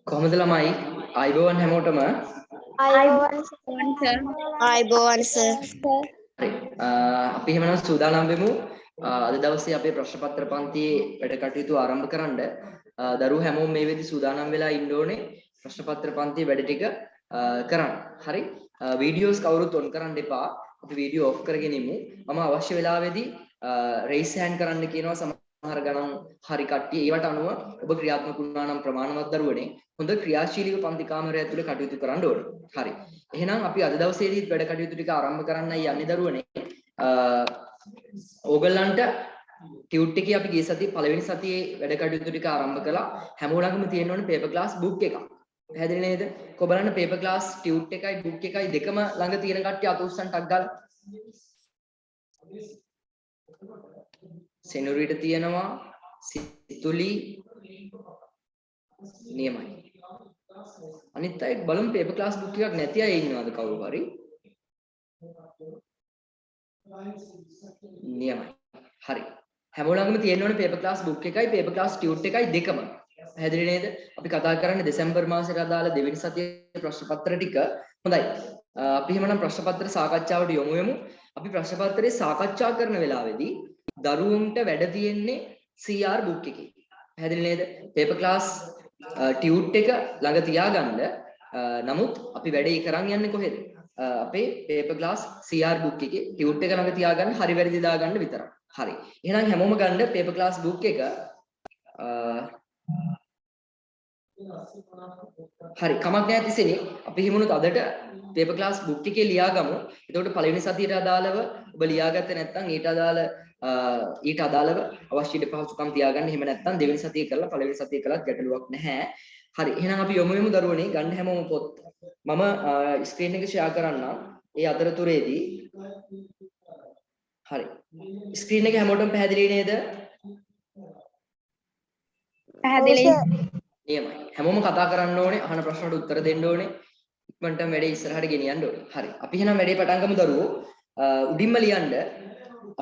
කොහොමද ළමයි? අයිබෝවන් හැමෝටම. ආයිබෝවන් සර්. හරි. අපි එහෙමනම් සූදානම් වෙමු. අද දවසේ අපේ ප්‍රශ්න පත්‍ර පන්තියේ වැඩ කටයුතු ආරම්භ කරන්න. දරුවෝ හැමෝම මේ වෙද්දි සූදානම් වෙලා ඉන්න ඕනේ ප්‍රශ්න පත්‍ර පන්තියේ වැඩ ටික කරන්න. හරි. වීඩියෝස් කවුරුත් ඔන් කරන්න එපා. අපි වීඩියෝ ඔෆ් කරගෙන ඉමු. මම අවශ්‍ය වෙලාවෙදී රේස් හෑන්ඩ් කරන්න කියනවා සමහර ගණන් හරි කට්ටිය. ඒවට අනුව ඔබ ක්‍රියාත්මක වුණා නම් ප්‍රමාණවත් දරුවනේ හොඳ ක්‍රියාශීලීව පන්ති කාමරය ඇතුලේ කටයුතු කරන්න ඕනේ. හරි. එහෙනම් අපි අද දවසේදීත් වැඩ කටයුතු ටික ආරම්භ කරන්නයි යන්නේ දරුවනේ. ඕගලන්ට ටියුට් එකේ අපි ගිය සතියේ පළවෙනි සතියේ වැඩ කටයුතු ටික ආරම්භ කළා. හැමෝලඟම තියෙන්න ඕනේ පේපර් ක්ලාස් බුක් එකක්. පැහැදිලි නේද? කො බලන්න පේපර් ක්ලාස් ටියුට් එකයි බුක් එකයි දෙකම ළඟ තියෙන කට්ටිය අත උස්සන් ටක් ගාලා. සෙනුරිට තියෙනවා සිතුලි නියමයි. අනිත් අය බලමු පේපර් ක්ලාස් බුක් එකක් නැති අය ඉන්නවද කවුරු හරි? නියමයි. හරි. හැමෝලඟම තියෙන්න ඕනේ පේපර් ක්ලාස් බුක් එකයි පේපර් ක්ලාස් ටියුට් එකයි දෙකම. පැහැදිලි නේද? අපි කතා කරන්නේ දෙසැම්බර් මාසෙට අදාළ දෙවෙනි සතියේ ප්‍රශ්න පත්‍ර ටික. හොඳයි. අපි එහෙමනම් ප්‍රශ්න පත්‍ර සාකච්ඡාවට යොමු වෙමු. අපි ප්‍රශ්න පත්‍රේ සාකච්ඡා කරන වෙලාවේදී දරුවන්ට වැඩ තියෙන්නේ CR බුක් එකේ. පැහැදිලි නේද? පේපර් ක්ලාස් ටියුට් එක ළඟ තියාගන්න. නමුත් අපි වැඩේ කරන් යන්නේ කොහෙද? අපේ පේපර් ක්ලාස් CR බුක් එකේ ටියුට් එක ළඟ තියාගන්න හරි වැරදි දාගන්න විතරයි. හරි. එහෙනම් හැමෝම ගන්න පේපර් ක්ලාස් බුක් එක. හරි කමක් නැහැ තිසෙනේ අපි හිමුණුත් අදට පේපර් ක්ලාස් බුක් එකේ ලියාගමු. එතකොට පළවෙනි සතියට අදාළව ඔබ ලියාගත්තේ නැත්නම් ඊට අදාළව අවශ්‍ය පහසුකම් තියාගන්න. එහෙම නැත්නම් දෙවෙනි සතියේ කරලා පළවෙනි සතියේ කළත් ගැටලුවක් නැහැ. හරි එහෙනම් අපි යමු දරුවනේ ගන්න හැමෝම පොත්. මම ස්ක්‍රීන් එක ෂෙයා කරන්නම්. ඒ අතරතුරේදී හරි ස්ක්‍රීන් එක හැමෝටම පැහැදිලි නේද? පැහැදිලි. නියමයි. හැමෝම කතා කරන්න ඕනේ, අහන ප්‍රශ්නවලට උත්තර දෙන්න ඕනේ. ඉක්මනටම වැඩේ ඉස්සරහට ගෙනියන්න ඕනේ. හරි. අපි එහෙනම් වැඩේ පටන් ගමු දරුවෝ. උඩින්ම ලියන්න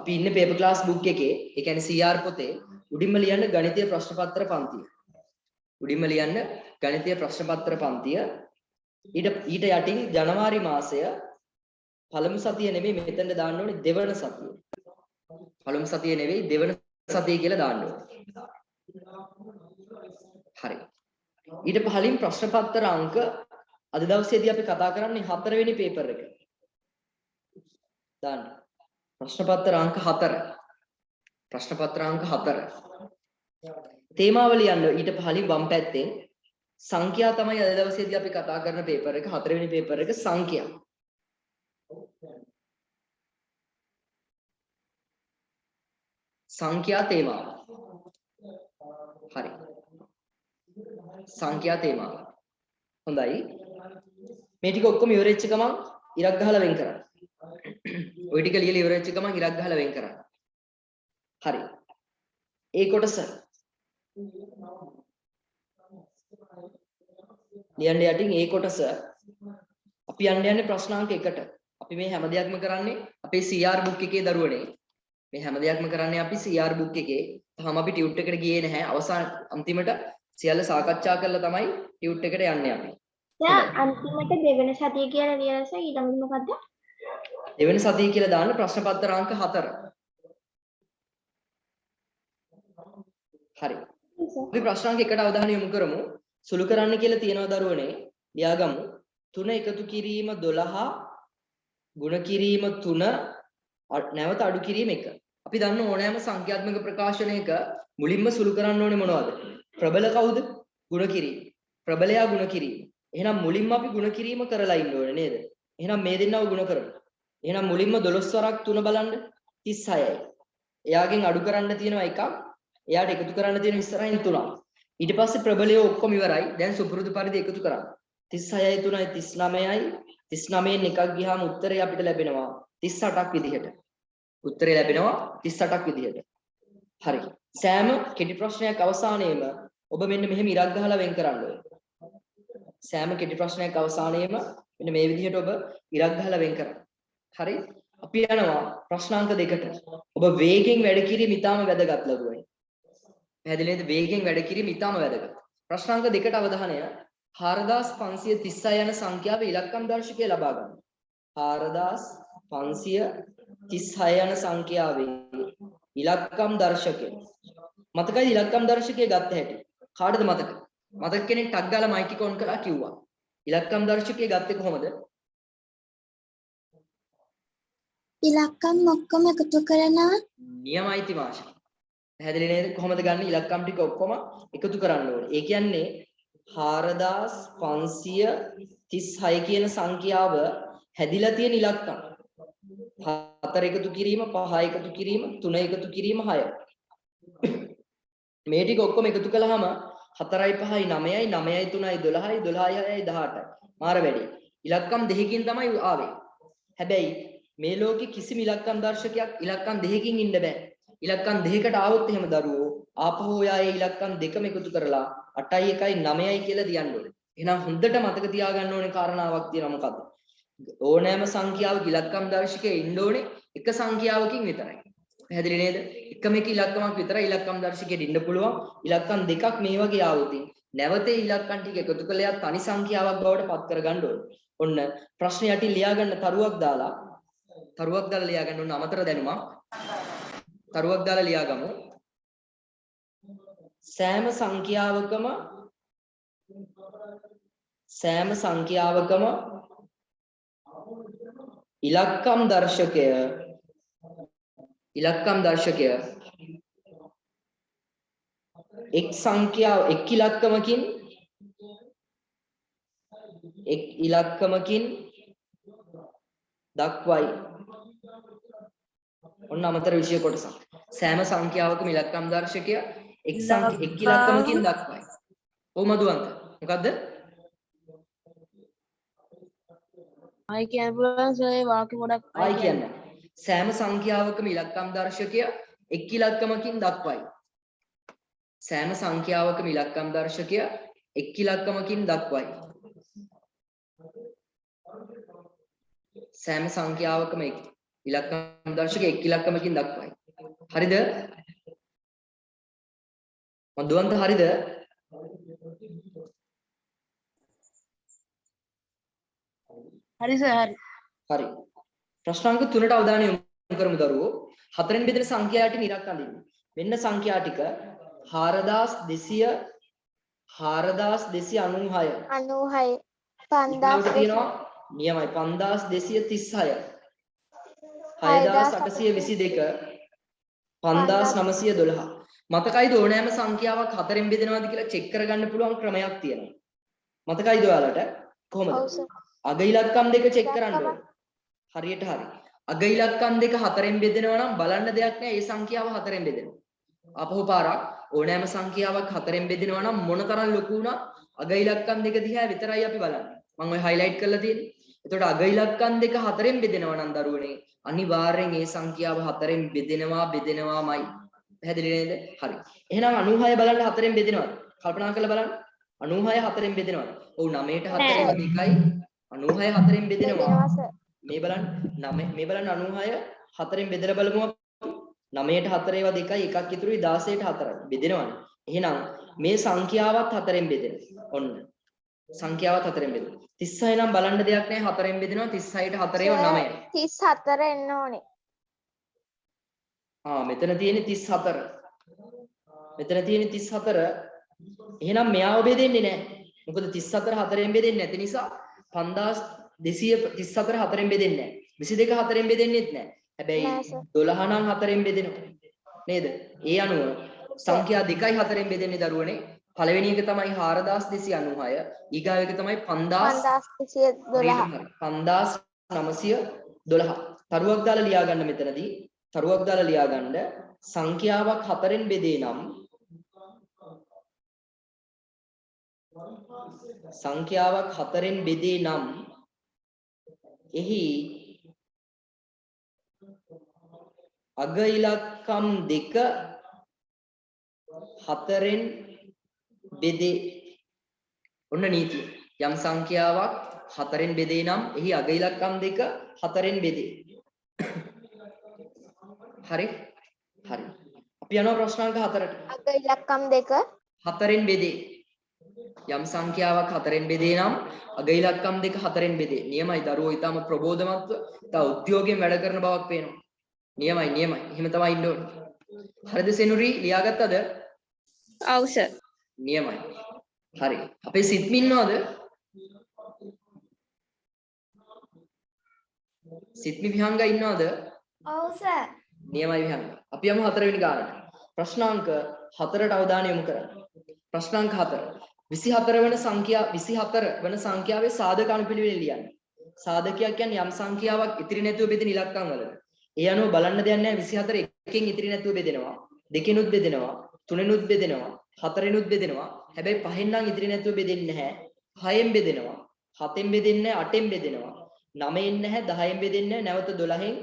අපි ඉන්නේ පේපර් ක්ලාස් බුක් එකේ. ඒ කියන්නේ CR පොතේ උඩින්ම ලියන්න ගණිතීය ප්‍රශ්න පත්‍ර පන්තිය. උඩින්ම ලියන්න ගණිතීය ප්‍රශ්න පත්‍ර පන්තිය. ඊට යටින් ජනවාරි මාසය පළමු සතිය නෙමෙයි මෙතෙන්ද දාන්න ඕනේ දෙවන සතිය. පළමු සතිය නෙවෙයි දෙවන සතිය කියලා දාන්න ඕනේ. හරි. ඊට පහලින් ප්‍රශ්න පත්‍ර අංක අද දවසේදී අපි කතා කරන්නේ 4 වෙනි පේපර් එක. දාන්න. ප්‍රශ්න පත්‍ර අංක 4. ප්‍රශ්න පත්‍ර අංක 4. තේමාවල යන්න ඊට පහලින් වම් පැත්තෙන් සංඛ්‍යා තමයි අද දවසේදී අපි කතා කරන පේපර් එක 4 වෙනි පේපර් එක සංඛ්‍යා. සංඛ්‍යා තේමාව. හරි. සංඛ්‍යා තේමාව. හොඳයි. මේ ටික ඔක්කොම ඉවරෙච්ච ගමන් ඉරක් ගහලා වෙන් කරන්න. ওই ටික ලියලා ඉවරෙච්ච ගමන් ඉරක් ගහලා වෙන් කරන්න. හරි. ඒ කොටස ලියන්න යටින් ඒ කොටස අපි යන්නේ ප්‍රශ්නාංක 1ට. අපි මේ හැම දෙයක්ම කරන්නේ අපේ CR බුක් එකේ දරුවනේ. මේ හැම දෙයක්ම කරන්නේ අපි CR බුක් එකේ. තාම අපි ටියුට් එකට ගියේ නැහැ. අවසාන අන්තිමට සියල්ල සාකච්ඡා කරලා තමයි ටියුට් එකට යන්නේ අපි. දැන් අන්තිමට දෙවෙනි සතිය කියලා ලියනස ඊළඟට මොකද්ද? දෙවෙනි සතිය කියලා දාන්න ප්‍රශ්න පත්‍ර අංක 4. හරි. අපි ප්‍රශ්නාංක 1ට අවධානය යොමු කරමු. සුළු කරන්න කියලා තියෙනවා දරුවනේ. ලියාගමු. 3 එකතු කිරීම 12 ගුණ කිරීම 3 නැවත අඩු කිරීම 1. අපි දන්න ඕනෑම සංඛ්‍යාත්මක ප්‍රකාශනයක මුලින්ම සුළු කරන්න ඕනේ මොනවද? ප්‍රබල කවුද? ගුණ කිරීම. ප්‍රබලයා ගුණ කිරීම. එහෙනම් මුලින්ම අපි ගුණ කිරීම කරලා ඉන්න ඕනේ නේද? එහෙනම් මේ දෙන්නව ගුණ කරමු. එහෙනම් මුලින්ම 12 වරක් 3 බලන්න 36යි. එයාගෙන් අඩු කරන්න තියෙනවා එකක්. එයාට එකතු කරන්න තියෙන ඉස්සරහින් 3ක්. ඊට පස්සේ ප්‍රබලය ඔක්කොම ඉවරයි. දැන් සුපුරුදු පරිදි එකතු කරන්න. 36යි 3යි 39යි 39න් එකක් ගියාම උත්තරය අපිට ලැබෙනවා 38ක් විදිහට. උත්තරය ලැබෙනවා 38ක් විදිහට. හරි. සෑම කෙටි ප්‍රශ්නයක් අවසානයේම ඔබ මෙන්න මෙහෙම ඉරක් ගහලා වෙන් කරන්න ඕනේ. සෑම කෙටි ප්‍රශ්නයක් අවසානයේම මෙන්න මේ විදිහට ඔබ ඉරක් ගහලා වෙන් කරන්න. හරි. අපි යනවා ප්‍රශ්නාංක 2ට. ඔබ වේගෙන් වැඩ කිරීම ඉතාම වැදගත් ලබුවයි. පැහැදිලි නේද? වේගෙන් වැඩ කිරීම ඉතාම වැදගත්. ප්‍රශ්නාංක 2ට අවධානය 4536 යන සංඛ්‍යාව ඉලක්කම් දර්ශකය ලබා ගන්න. 4536 යන සංඛ්‍යාවේ ඉලක්කම් දර්ශකය. මතකයි ඉලක්කම් දර්ශකය ගත්ත හැටි. කාටද මතක? මතක කෙනෙක් ටක් ගාලා මයික් එක ඔන් කරලා කිව්වා. ඉලක්කම් දර්ශකය ගත්තේ කොහොමද? ඉලක්කම් ඔක්කොම එකතු කරනවා. නියමයි තිමාෂා. පැහැදිලි නේද? කොහොමද ගන්න ඉලක්කම් ටික ඔක්කොම එකතු කරන්න ඕනේ. ඒ කියන්නේ 4536 කියන සංඛ්‍යාව හැදිලා තියෙන ඉලක්කම්. 4 එකතු කිරීම, 5 එකතු කිරීම, 3 එකතු කිරීම, 6. මේ ටික ඔක්කොම එකතු කළාම 4යි 5යි 9යි 9යි 3යි 12යි 12යි 6යි 18යි. මාර වැඩි. ඉලක්කම් දෙකකින් තමයි ආවේ. හැබැයි මේ ලෝකේ කිසිම ඉලක්කම් දර්ශකයක් ඉලක්කම් දෙකකින් ඉන්න බෑ. ඉලක්කම් දෙකකට ආවොත් එහෙම දරුවෝ ආපහු ඔයාගේ ඉලක්කම් දෙකම එකතු කරලා 8යි 1යි 9යි කියලා තියන්න ඕනේ. එහෙනම් හොඳට මතක තියාගන්න ඕනේ කාරණාවක් තියෙනවා මොකද්ද? ඕනෑම සංඛ්‍යාවක ඉලක්කම් දර්ශකයේ ඉන්න ඕනේ එක සංඛ්‍යාවකින් විතරයි. පැහැදිලි නේද? එකම එක ඉලක්කමක් විතරයි ඉලක්කම් දර්ශකයේ ඉන්න පුළුවන්. ඉලක්කම් දෙකක් මේ වගේ ආවොත් නැවත ඉලක්කම් ටික එකතු කළා තනි සංඛ්‍යාවක් බවට පත් කරගන්න ඕනේ. ඔන්න ප්‍රශ්න යටින් ලියා ගන්න තරුවක් දාලා ලියා ගන්න ඕන අමතර දැනුමක්. තරුවක් දාලා ලියා ගමු. සෑම සංඛ්‍යාවකම ඉලක්කම් දර්ශකය එක් ඉලක්කමකින් දක්වයි. ඔන්න අමතර විෂය කොටසක්. සෑම සංඛ්‍යාවකම ඉලක්කම් දර්ශකය එක් ඉලක්කමකින් දක්වයි. ඔව් මදුවන්ත. මොකද්ද? ආයි කියන්න පුළුවන් සර් වාක්‍ය ගොඩක් ආයි කියන්න. සෑම සංඛ්‍යාවකම ඉලක්කම් දර්ශකය එක් ඉලක්කමකින් දක්වයි. සෑම සංඛ්‍යාවකම ඉලක්කම් දර්ශකය එක් ඉලක්කමකින් දක්වයි. සෑම සංඛ්‍යාවකම ඉලක්කම් දර්ශකය එක් ඉලක්කමකින් දක්වයි. හරිද? මදුවන්ත හරිද? හරි සර් හරි. හරි. ප්‍රශ්නාංක 3ට අවධානය යොමු කරමු දරුවෝ. 4න් බෙදෙන සංඛ්‍යා ටික ඉලක්ක අඳින්න. මෙන්න සංඛ්‍යා ටික 4296 96 5000 තියෙනවා. නියමයි 5236 6822 5912 මතකයිද ඕනෑම සංඛ්‍යාවක් 4න් බෙදෙනවාද කියලා චෙක් කරගන්න පුළුවන් ක්‍රමයක් තියෙනවා. මතකයිද ඔයාලට? කොහොමද? අග ඉලක්කම් දෙක චෙක් කරන්න ඕනේ. හරියට හරි. අග ඉලක්කම් දෙක 4න් බෙදෙනවා නම් බලන්න දෙයක් නැහැ. ඒ සංඛ්‍යාව 4න් බෙදෙනවා. අපහු පාරක් ඕනෑම සංඛ්‍යාවක් 4න් බෙදෙනවා නම් මොනතරම් ලොකු වුණත් අග ඉලක්කම් දෙක දිහා විතරයි අපි බලන්නේ. මම ඔය හයිලයිට් කරලා තියෙන්නේ. එතකොට අග ඉලක්කම් දෙක 4න් බෙදෙනවා නම් දරුවනේ අනිවාර්යෙන් ඒ සංඛ්‍යාව 4න් බෙදෙනවාමයි. පැහැදිලි නේද? හරි. එහෙනම් 96 බලන්න 4න් බෙදෙනවද? කල්පනා කරලා බලන්න. 96 4න් බෙදෙනවද? ඔව් 9ට 4න් 2යි 96 4න් බෙදෙනවා. මේ බලන්න 96 4න් බෙදලා බලමු. 9ට 4 ඒවා 2යි එකක් ඉතුරුයි 16ට 4යි බෙදෙනවනේ. එහෙනම් මේ සංඛ්‍යාවත් 4න් බෙදෙනවා. ඔන්න. සංඛ්‍යාවත් 4න් බෙදෙනවා. 36 නම් බලන්න දෙයක් නැහැ 4න් බෙදෙනවා 36ට 4 ඒවා 9යි. 34 එන්න ඕනේ. මෙතන තියෙන්නේ 34. මෙතන තියෙන්නේ 34. එහෙනම් මෙයාව බෙදෙන්නේ නැහැ. මොකද 34 4න් බෙදෙන්නේ නැති නිසා 5234 4න් බෙදෙන්නේ නැහැ. 22 4න් බෙදෙන්නේත් නැහැ. හැබැයි 12 නම් 4න් බෙදෙනවා. නේද? ඒ අනුව සංඛ්‍යා 2යි 4න් බෙදෙන්නේ දරුවනේ. පළවෙනි එක තමයි 4296. ඊගාව එක තමයි 5912. තරුවක් දාලා ලියා ගන්න මෙතනදී. තරුවක් දාලා ලියා ගන්න සංඛ්‍යාවක් 4න් බෙදේ නම් එහි අග ඉලක්කම් දෙක 4න් බෙදේ. ඔන්න නීතිය. යම් සංඛ්‍යාවක් 4න් බෙදේ නම් එහි අග ඉලක්කම් දෙක 4න් බෙදේ. හරි? හරි. අපි යනවා ප්‍රශ්නාංක 4ට. අග ඉලක්කම් දෙක 4න් බෙදේ. යම් සංඛ්‍යාවක් 4න් බෙදේ නම් අග ඉලක්කම් දෙක 4න් බෙදේ. නියමයි දරුවෝ ඊටම ප්‍රබෝධමත්ව තා උද්‍යෝගයෙන් වැඩ කරන බවක් පේනවා. නියමයි. එහෙම තමයි ඉන්න ඕනේ. හරිද සෙනුරි ලියාගත්තද? ඔව් සර්. නියමයි. හරි. අපේ සිත්මි ඉන්නවද? සිත්මි විහංග ඉන්නවද? ඔව් සර්. නියමයි විහංග. අපි යමු 4 වෙනි ගානට. ප්‍රශ්නාංක 4ට අවධානය යොමු කරන්න. ප්‍රශ්නාංක 4. 24 වන සංඛ්‍යාවේ සාධක අනුපිළිවෙල ලියන්න. සාධකයක් කියන්නේ යම් සංඛ්‍යාවක් ඉතිරි නැතුව බෙදෙන ඉලක්කම් වලට. ඒ අනුව බලන්න දෙයක් නැහැ 24 එකකින් ඉතිරි නැතුව බෙදෙනවා. දෙකෙනුත් බෙදෙනවා. තුනෙනුත් බෙදෙනවා. හතරෙනුත් බෙදෙනවා. හැබැයි පහෙන් නම් ඉතිරි නැතුව බෙදෙන්නේ නැහැ. හයෙන් බෙදෙනවා. හතෙන් බෙදෙන්නේ නැහැ. අටෙන් බෙදෙනවා. නවයෙන් නැහැ. 10න් බෙදෙන්නේ නැහැ. නැවත 12න්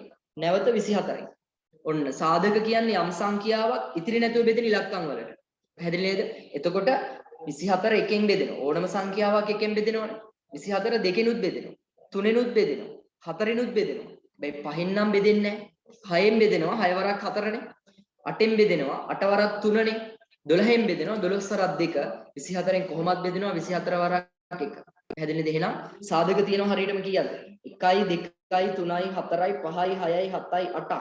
නැවත 24න්. ඔන්න සාධක කියන්නේ යම් සංඛ්‍යාවක් ඉතිරි නැතුව බෙදෙන ඉලක්කම් වලට. පැහැදිලි නේද? එතකොට 24 එකෙන් බෙදෙනවා. ඕනම සංඛ්‍යාවක් එකෙන් බෙදෙනවනේ. 24 දෙකෙනුත් බෙදෙනවා. තුනෙනුත් බෙදෙනවා. හතරෙනුත් බෙදෙනවා. හැබැයි පහෙන් නම් බෙදෙන්නේ නැහැ. හයෙන් බෙදෙනවා. 6 වරක් 4නේ. අටෙන් බෙදෙනවා. 8 වරක් 3නේ. 12න් බෙදෙනවා. 12 වරක් 2. 24න් කොහොමද බෙදෙනවා? 24 වරක් 1. පැහැදිලිද? එහෙනම් සාධක තියෙනවා හරියටම කීයද? 1යි 2යි 3යි 4යි 5යි 6යි 7යි 8ක්.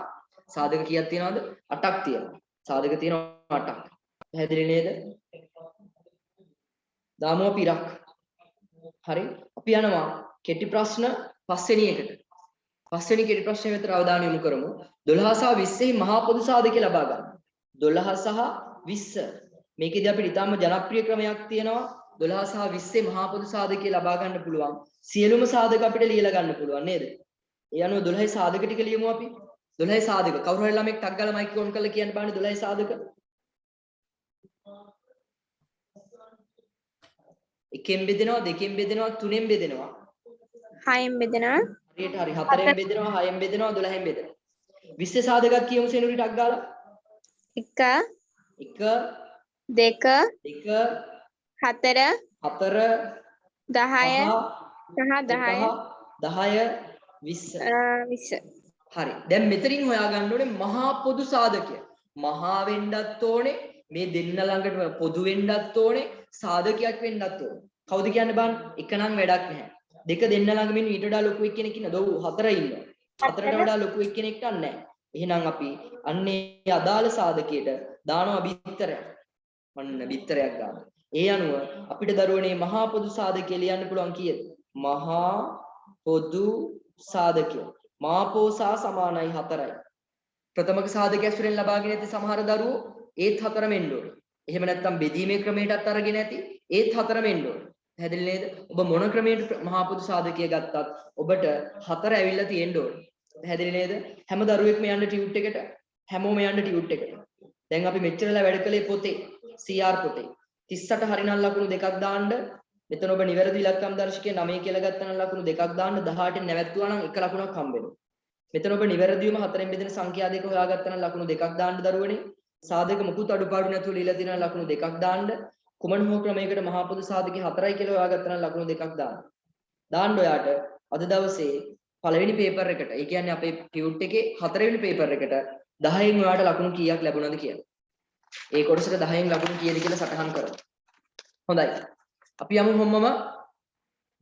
සාධක කීයක් තියෙනවද? 8ක් තියෙනවා. සාධක තියෙනවා 8ක්. පැහැදිලි නේද? දාමු අපි ඉරක්. හරි. අපි යනවා කෙටි ප්‍රශ්න 5 වෙනි එකට. 5 වෙනි කෙටි ප්‍රශ්නේ වෙතට අවධානය යොමු කරමු. 12 සහ 20 මහා පොදු සාධකය ලබා ගන්න. 12 සහ 20. මේකෙදී අපිට ඉතාම ජනප්‍රිය ක්‍රමයක් තියෙනවා. 12 සහ 20 මහා පොදු සාධකය ලබා ගන්න පුළුවන්. සියලුම සාධක අපිට ලියලා ගන්න පුළුවන් නේද? ඒ අනුව 12 සාධක ටික ලියමු අපි. 12 සාධක. කවුරු හරි ළමෙක් ටක් ගාලා මයික් ඔන් කරලා කියන්න බෑනේ 12 සාධක. එකෙන් බෙදෙනවා, දෙකෙන් බෙදෙනවා, තුනෙන් බෙදෙනවා. 6න් බෙදෙනවා. හරියට හරි. 4න් බෙදෙනවා, 6න් බෙදෙනවා, 12න් බෙදෙනවා. 20 සාධකයක් කියමු සෙනුරි ටක් ගාලා. 1 1 2 2 4 4 10 10 10 20. හරි. දැන් මෙතනින් හොයාගන්න ඕනේ මහා පොදු සාධකය. මහා වෙන්නත් ඕනේ, මේ දෙන්න ළඟට පොදු වෙන්නත් ඕනේ, සාධකයක් වෙන්නත් ඕනේ. කවුද කියන්න බලන්න? එක නම් වැඩක් නැහැ. දෙක දෙන්න ළඟ මෙන්න ඊට වඩා ලොකු එක්කෙනෙක් ඉන්නද? ඔව් 4 ඉන්නවා. 4ට වඩා ලොකු එක්කෙනෙක් නැහැ. එහෙනම් අපි අන්නේ අදාළ සාධකයට දානවා බිත්තරයක්. ඔන්න බිත්තරයක් ගන්නවා. ඒ අනුව අපිට දරුවනේ මහා පොදු සාධකය ලියන්න පුළුවන් කීයද? මහා පොදු සාධකය. මාපෝසා සමානයි 4යි. ප්‍රථමක සාධකයක් ඇසුරෙන් ලබාගෙන ඇති සමහර දරුවෝ ඒත් 4ම එන්න ඕනේ. එහෙම නැත්නම් බෙදීමේ ක්‍රමයටත් අරගෙන ඇති ඒත් 4ම එන්න ඕනේ. පැහැදිලි නේද? ඔබ මොන ක්‍රමයකට මහා පොදු සාධකය ගත්තත් ඔබට 4 ඇවිල්ලා තියෙන්න ඕනේ. පැහැදිලි නේද? හැම දරුවෙක්ම යන්න ටියුට් එකට, හැමෝම යන්න ටියුට් එකට. දැන් අපි මෙච්චරලා වැඩ කළේ පොතේ, CR පොතේ. 38 හරිනම් ලකුණු දෙකක් දාන්න. මෙතන ඔබ නිවැරදි ඉලක්කම් දර්ශකයේ 9 කියලා ගත්තා නම් ලකුණු දෙකක් දාන්න. 18න් නැවැත්තුවා නම් 1 ලකුණක් හම්බ වෙනවා. මෙතන ඔබ නිවැරදිවම 4න් බෙදෙන සංඛ්‍යා දෙක හොයාගත්තා නම් ලකුණු දෙකක් දාන්න දරුවනේ. සාධක මුකුත් අඩුපාඩු නැතුව ලියලා තියෙනවා ලකුණු දෙකක් දාන්න. කුමන හෝ ක්‍රමයකට මහා පොදු සාධකේ 4යි කියලා හොයාගත්තා නම් ලකුණු දෙකක් දාන්න. දාන්න ඔයාට අද දවසේ පළවෙනි පේපර් එකට, ඒ කියන්නේ අපේ ටියුට් එකේ 4 වෙනි පේපර් එකට 10න් ඔයාට ලකුණු කීයක් ලැබුණාද කියලා. ඒ කොටසට 10න් ලකුණු කීයද කියලා සටහන් කරමු. හොඳයි. අපි යමු හැමෝම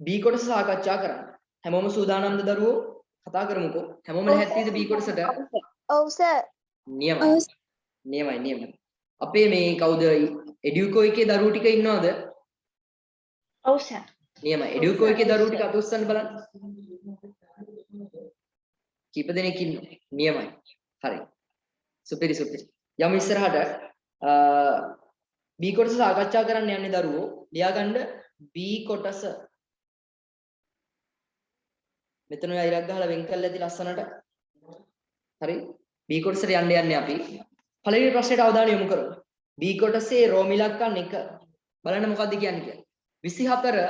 B කොටස සාකච්ඡා කරන්න. හැමෝම සූදානම්ද දරුවෝ? කතා කරමුකෝ. හැමෝම නැහැට්ටිද B කොටසට? ඔව් සර්. නියමයි. අපේ මේ කවුද එඩියුකෝ එකේ දරුවෝ ටික ඉන්නවද? ඔව් සර්. නියමයි. එඩියුකෝ එකේ දරුවෝ ටික අත උස්සන්න බලන්න. කීප දෙනෙක් ඉන්නවා. නියමයි. හරි. සුපිරි. යමු ඉස්සරහට B කොටස සාකච්ඡා කරන්න යන්නේ දරුවෝ. ලියාගන්න B කොටස. මෙතන ඔය ඉරක් ගහලා වෙන් කරලා ඇති ලස්සනට. හරි. B කොටසට යන්නේ අපි. පළවෙනි ප්‍රශ්නෙට අවධානය යොමු කරමු. B කොටසේ රෝම ඉලක්කම් 1. බලන්න මොකද්ද කියන්නේ කියලා. 24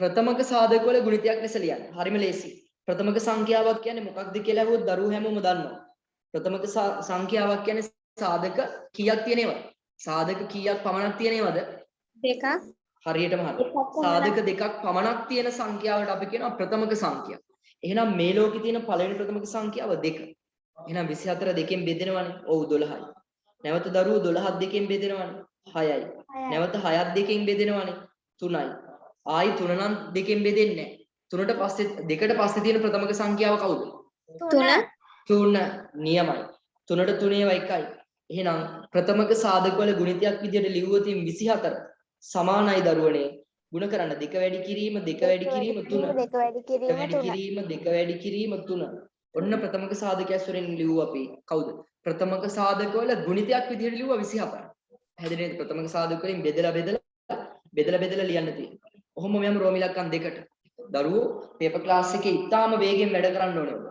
ප්‍රථමක සාධක වල ගුණිතයක් ලෙස ලියන්න. හරිම ලේසි. ප්‍රථමක සංඛ්‍යාවක් කියන්නේ මොකක්ද කියලා අහුවොත් දරුවෝ හැමෝම දන්නවා. ප්‍රථමක සංඛ්‍යාවක් කියන්නේ සාධක කීයක් තියෙනවද? සාධක කීයක් පමණක් තියෙනවද? දෙකක්. හරියටම හරි. සාධක දෙකක් පමණක් තියෙන සංඛ්‍යාවට අපි කියනවා ප්‍රථමක සංඛ්‍යාව. එහෙනම් මේ ලෝකේ තියෙන පළවෙනි ප්‍රථමක සංඛ්‍යාව 2. එහෙනම් 24 දෙකෙන් බෙදෙනවනේ. ඔව් 12යි. නැවත දරුවෝ 12ත් දෙකෙන් බෙදෙනවනේ. 6යි. නැවත 6ත් දෙකෙන් බෙදෙනවනේ. 3යි. ආයි 3 නම් දෙකෙන් බෙදෙන්නේ නැහැ. 3ට පස්සේ දෙකට පස්සේ තියෙන ප්‍රථමක සංඛ්‍යාව කවුද? 3 3 නියමයි. 3ට 3 ඒවා එකයි. එහෙනම් ප්‍රථමක සාධකවල ගුණිතයක් විදිහට ලිව්වොත් 24 සමානයි දරුවනේ. ಗುಣ කරන්න 2 වැඩි කිරීම 2 වැඩි කිරීම 3 දෙක වැඩි කිරීම වැඩි 3 කිරීම 2 වැඩි කිරීම 3 ඔන්න ප්‍රථමක සාධකයක් වලින් ලිව්වා අපි කවුද ප්‍රථමක සාධකවල ගුණිතයක් විදිහට ලිව්වා 24 හැදෙන්නේ නේද ප්‍රථමක සාධක වලින් බෙදලා ලියන්න තියෙනවා ඔහොම මෙයම රෝමිලක්කම් දෙකට දරුවෝ පේපර් ක්ලාස් එකේ ඉතාම වේගෙන් වැඩ කරන්න ඕනේ ඔබ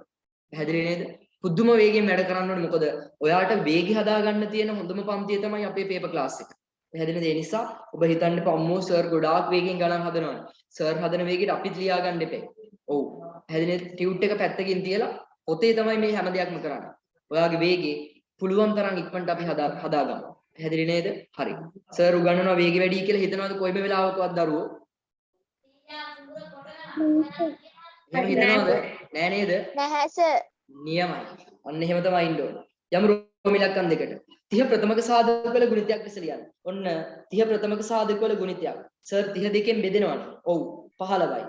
හැදෙන්නේ නේද පුදුම වේගෙන් වැඩ කරන්න ඕනේ මොකද ඔයාට වේගය හදා ගන්න තියෙන හොඳම පන්තිය තමයි අපේ පේපර් ක්ලාස් එක හැදෙන්නේ ඒ නිසා ඔබ හිතන්න එපා අම්මෝ සර් ගොඩාක් වේගෙන් ගණන් හදනවා සර් හදන වේගෙට අපිත් ලියා ගන්න එපේ ඔව් හැදෙන්නේ ටියුට් එක පැත්තකින් තියලා පොතේ තමයි මේ හැම දෙයක්ම කරන්නේ ඔයාගේ වේගේ පුළුවන් තරම් ඉක්මනට අපි හදාගමු හැදෙන්නේ නේද හරි සර් උගන්වනවා වේගෙ වැඩි කියලා හිතනවාද කොයිම වෙලාවකවත් දරුවෝ එහෙම හිතනවාද නෑ නේද නැහැ සර් නියමයි අන්න එහෙම තමයි ඉන්න ඕන යමු රෝමිලක්කම් දෙකට 30 ප්‍රථමක සාධක වල ගුණිතයක් ලෙස ලියන්න. ඔන්න 30 ප්‍රථමක සාධක වල ගුණිතයක්. සර් 32කින් බෙදෙනවද? ඔව් 15යි.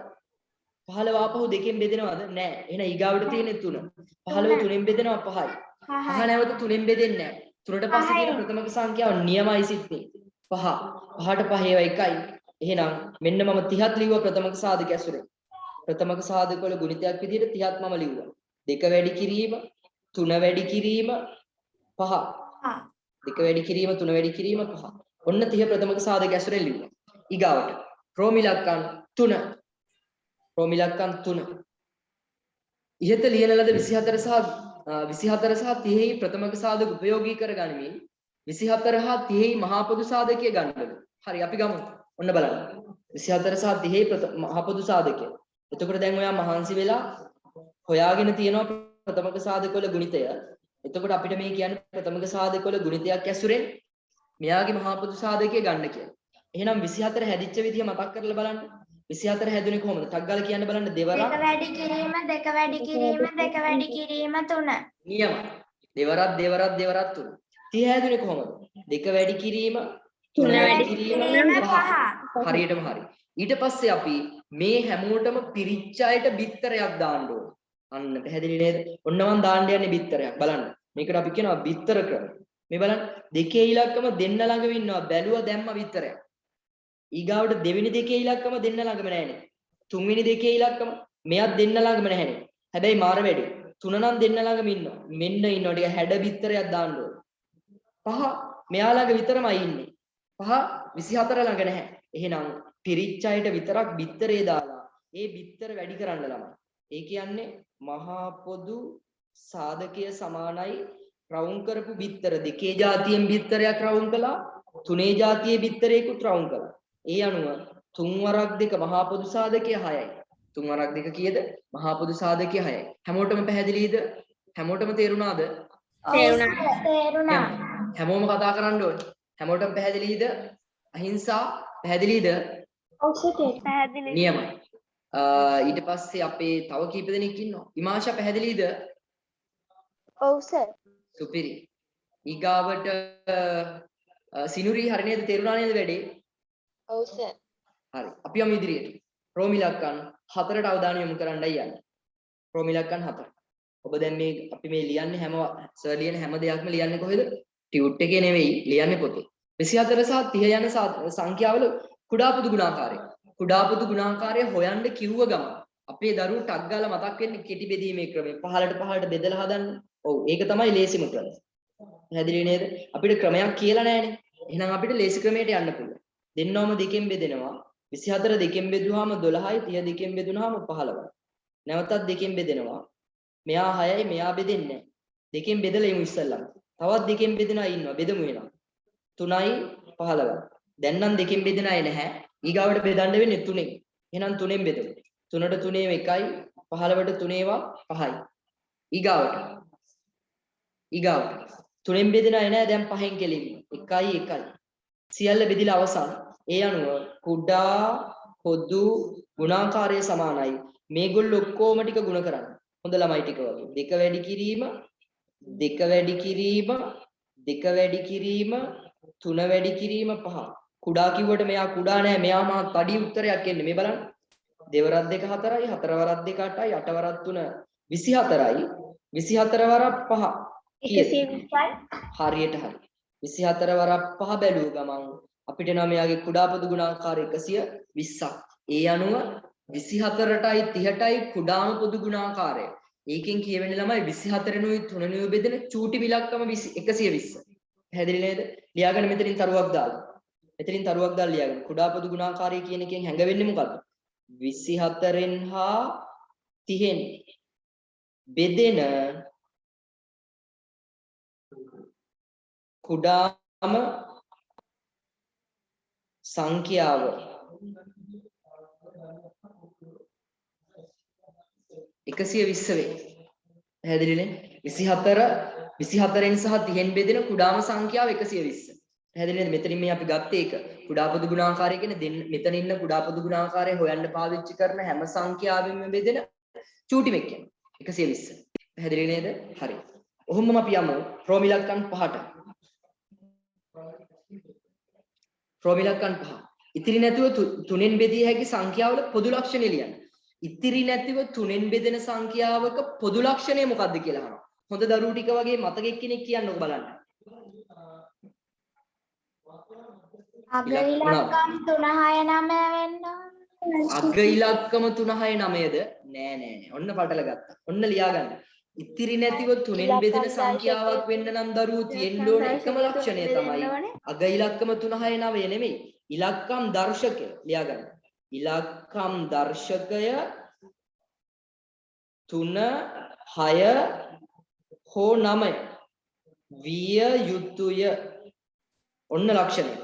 15 ආපහු 2කින් බෙදෙනවද? නෑ. එහෙනම් ඊගාවට තියෙන්නේ 3. 15 3ෙන් බෙදෙනවා 5යි. 5 නැවත 3ෙන් බෙදෙන්නේ නෑ. 3ට පස්සේ තියෙන ප්‍රථමක සංඛ්‍යාව නියමයි සිත්නේ. 5. 5ට 5 ඒවා එකයි. එහෙනම් මෙන්න මම 30ත් ලිව්වා ප්‍රථමක සාධක ඇසුරේ. ප්‍රථමක සාධක වල ගුණිතයක් විදිහට 30ත් මම ලිව්වා. 2 වැඩි කිරීම 3 වැඩි කිරීම 5 2 වැඩි කිරීම 3 වැඩි කිරීම 5 ඔන්න 30 ප්‍රථමක සාධක ඇසුරෙන් ලිව්වා ඊගාවට රෝමිලක්කම් 3 ඉහත ලියන ලද 24 සහ 30 ප්‍රථමක සාධක උපයෝගී කරගනිමින් 24 හා 30 මහා පොදු සාධකයේ ගන්නලු හරි අපි ගමු ඔන්න බලන්න 24 සහ 30 මහා පොදු සාධකය එතකොට දැන් ඔයා මහන්සි වෙලා හොයාගෙන තියෙනවා ප්‍රථමක සාධක වල ගුණිතය එතකොට අපිට මේ කියන්නේ ප්‍රථමක සාධක වල ගුණිතයක් ඇසුරෙන් මෙයාගේ මහා පොදු සාධකය ගන්න කියලා. එහෙනම් 24 හැදිච්ච විදිය මතක් කරලා බලන්න. 24 හැදුනේ කොහොමද? ටක් ගාලා කියන්න බලන්න දෙවරක්. 2 වැඩි කිරීම 2 වැඩි කිරීම 2 වැඩි කිරීම 3. නියමයි. දෙවරක් 3. 30 හැදුනේ කොහොමද? 2 වැඩි කිරීම 3 වැඩි කිරීම 5. හරියටම හරි. ඊට පස්සේ අපි මේ හැමෝටම පිරිච්ච අයට බිත්තරයක් දාන්න ඕනේ. අන්න පැහැදිලි නේද? ඔන්න මම දාන්න යන්නේ බිත්තරයක්. බලන්න. මේකට අපි කියනවා බිත්තර ක්‍රම. මේ බලන්න දෙකේ ඉලක්කම දෙන්න ළඟම ඉන්නවා. බැලුවා දැම්ම බිත්තරයක්. ඊගාවට දෙවෙනි දෙකේ ඉලක්කම දෙන්න ළඟම නැහැනේ. තුන්වෙනි දෙකේ ඉලක්කම මෙයක් දෙන්න ළඟම නැහැනේ. හැබැයි මාර වැඩි. තුන නම් දෙන්න ළඟම ඉන්නවා. මෙන්න ඉන්නවා ටික හැඩ බිත්තරයක් දාන්න ඕනේ. 5 මෙයා ළඟ විතරමයි ඉන්නේ. 5 24 ළඟ නැහැ. එහෙනම් පිරිච්ච අයට විතරක් බිත්තරේ දාලා ඒ බිත්තර වැඩි කරන්න ළමයි. ඒ කියන්නේ මහා පොදු සාධකය සමානයි රවුම් කරපු බිත්තර දෙකේ જાතියෙන් බිත්තරයක් රවුම් කළා තුනේ જાතියේ බිත්තරයකුත් රවුම් කළා. ඒ අනුව 3 වරක් 2 මහා පොදු සාධකය 6යි. 3 වරක් 2 කීයද? මහා පොදු සාධකය 6යි. හැමෝටම පැහැදිලිද? හැමෝටම තේරුණාද? තේරුණා. හැමෝම කතා කරන්න ඕනේ. හැමෝටම පැහැදිලිද? අහිංසා පැහැදිලිද? ඔව් සර් පැහැදිලි. නියමයි. ඊට පස්සේ අපේ තව කීප දෙනෙක් ඉන්නවා. ඉමාෂා පැහැදිලිද? ඔව් සර්. සුපිරි. ඊගාවට සිනුරි හරි නේද? තේරුණා නේද වැඩේ? ඔව් සර්. හරි. අපි යමු ඉදිරියට. රෝමිලක්කම් 4ට අවධානය යොමු කරන්නයි යන්නේ. රෝමිලක්කම් 4. ඔබ දැන් මේ අපි මේ ලියන්නේ සර් ලියන හැම දෙයක්ම ලියන්නේ කොහෙද? ටියුට් එකේ නෙවෙයි ලියන්නේ පොතේ. 24 සහ 30 යන සංඛ්‍යාවල කුඩා පොදු ගුණාකාරය. කුඩා පොදු ගුණාකාරය හොයන්න කිව්ව ගමන් අපේ දරුවෝ ටක් ගාලා මතක් වෙන්නේ කෙටි බෙදීමේ ක්‍රමය. 15ට බෙදලා හදන්න. ඔව් ඒක තමයි ලේසිම ක්‍රමය. පැහැදිලි නේද? අපිට ක්‍රමයක් කියලා නැහැනේ. එහෙනම් අපිට ලේසි ක්‍රමයට යන්න පුළුවන්. දෙන්නවම දෙකෙන් බෙදෙනවා. 24 දෙකෙන් බෙදුවාම 12යි 30 දෙකෙන් බෙදුනහම 15යි. නැවතත් දෙකෙන් බෙදෙනවා. මෙයා 6යි මෙයා බෙදෙන්නේ නැහැ. දෙකෙන් බෙදලා ඉමු ඉස්සල්ලාම. තවත් දෙකෙන් බෙදෙන අය ඉන්නවා. බෙදමු එනවා. 3යි 15යි. දැන් නම් දෙකෙන් බෙදෙන අය නැහැ. ඊගාවට බෙදන්න වෙන්නේ 3ෙන්. එහෙනම් 3ෙන් බෙදමු. 3ට 3 1යි 15ට 3 ඒවා 5යි. ඊගාවට 3ෙන් බෙදෙන අය නැහැ දැන් 5ෙන් කෙලින්ම. 1යි 1යි. සියල්ල බෙදිලා අවසන්. ඒ අනුව කුඩා පොදු ගුණාකාරය සමානයි. මේගොල්ලෝ ඔක්කොම ටික ගුණ කරන්න. හොඳ ළමයි ටික වගේ. 2 වැඩි කිරීම 2 වැඩි කිරීම 2 වැඩි කිරීම 3 වැඩි කිරීම 5. කුඩා කිව්වට මෙයා කුඩා නෑ. මෙයා මහා තඩි උත්තරයක් එන්නේ. මේ බලන්න. දෙවරක් 2 4යි, හතරවරක් 2 8යි, අටවරක් 3 24යි, 24 වරක් 5 කීයද? 120යි. හරියට හරි. 24 වරක් 5 බැලුව ගමන් අපිට එනවා මෙයාගේ කුඩා පොදු ගුණාකාරය 120ක්. ඒ අනුව 24ටයි 30ටයි කුඩාම පොදු ගුණාකාරය. ඒකෙන් කියවෙන්නේ ළමයි 24නුයි 3නුයි බෙදෙන චූටි මිලක්කම 120. පැහැදිලි නේද? ලියාගන්න මෙතනින් තරුවක් දාලා. මෙතනින් තරුවක් දාලා ලියාගන්න. කුඩා පොදු ගුණාකාරය කියන එකෙන් හැඟවෙන්නේ මොකද්ද? 24න් හා 30න් බෙදෙන කුඩාම සංඛ්‍යාව 120 වේ. පැහැදිලිනේ? 24න් සහ 30න් බෙදෙන කුඩාම සංඛ්‍යාව 120. පැහැදිලි නේද? මෙතනින් මේ අපි ගත්තේ ඒක. කුඩා පොදු ගුණාකාරය කියන්නේ මෙතන ඉන්න කුඩා පොදු ගුණාකාරය හොයන්න පාවිච්චි කරන හැම සංඛ්‍යාවෙන්ම බෙදෙන චූටි මෙක් කියන්නේ 120. පැහැදිලි නේද? හරි. ඔහොමම අපි යමු ප්‍රෝමිලක්කන් 5ට. ප්‍රෝමිලක්කන් 5. ඉතිරි නැතුව 3න් බෙදිය හැකි සංඛ්‍යාවල පොදු ලක්ෂණය ලියන්න. ඉතිරි නැතිව 3න් බෙදෙන සංඛ්‍යාවක පොදු ලක්ෂණය මොකක්ද කියලා අහනවා. හොඳ දරුවෝ ටික වගේ මතකෙක් කෙනෙක් කියන්නකො බලන්න. අග ඉලක්කම් 3 6 9 වෙන්න. අග ඉලක්කම 3 6 9ද? නෑ නෑ නෑ. ඔන්න පටල ගත්තා. ඔන්න ලියාගන්න. ඉතිරි නැතිව 3න් බෙදෙන සංඛ්‍යාවක් වෙන්න නම් දරුවෝ තියෙන්න ඕන එකම ලක්ෂණය තමයි අග ඉලක්කම 3 6 9 නෙමෙයි. ඉලක්කම් දර්ශකය ලියාගන්න. ඉලක්කම් දර්ශකය 3 6 හෝ 9 විය යුතුය. ඔන්න ලක්ෂණය.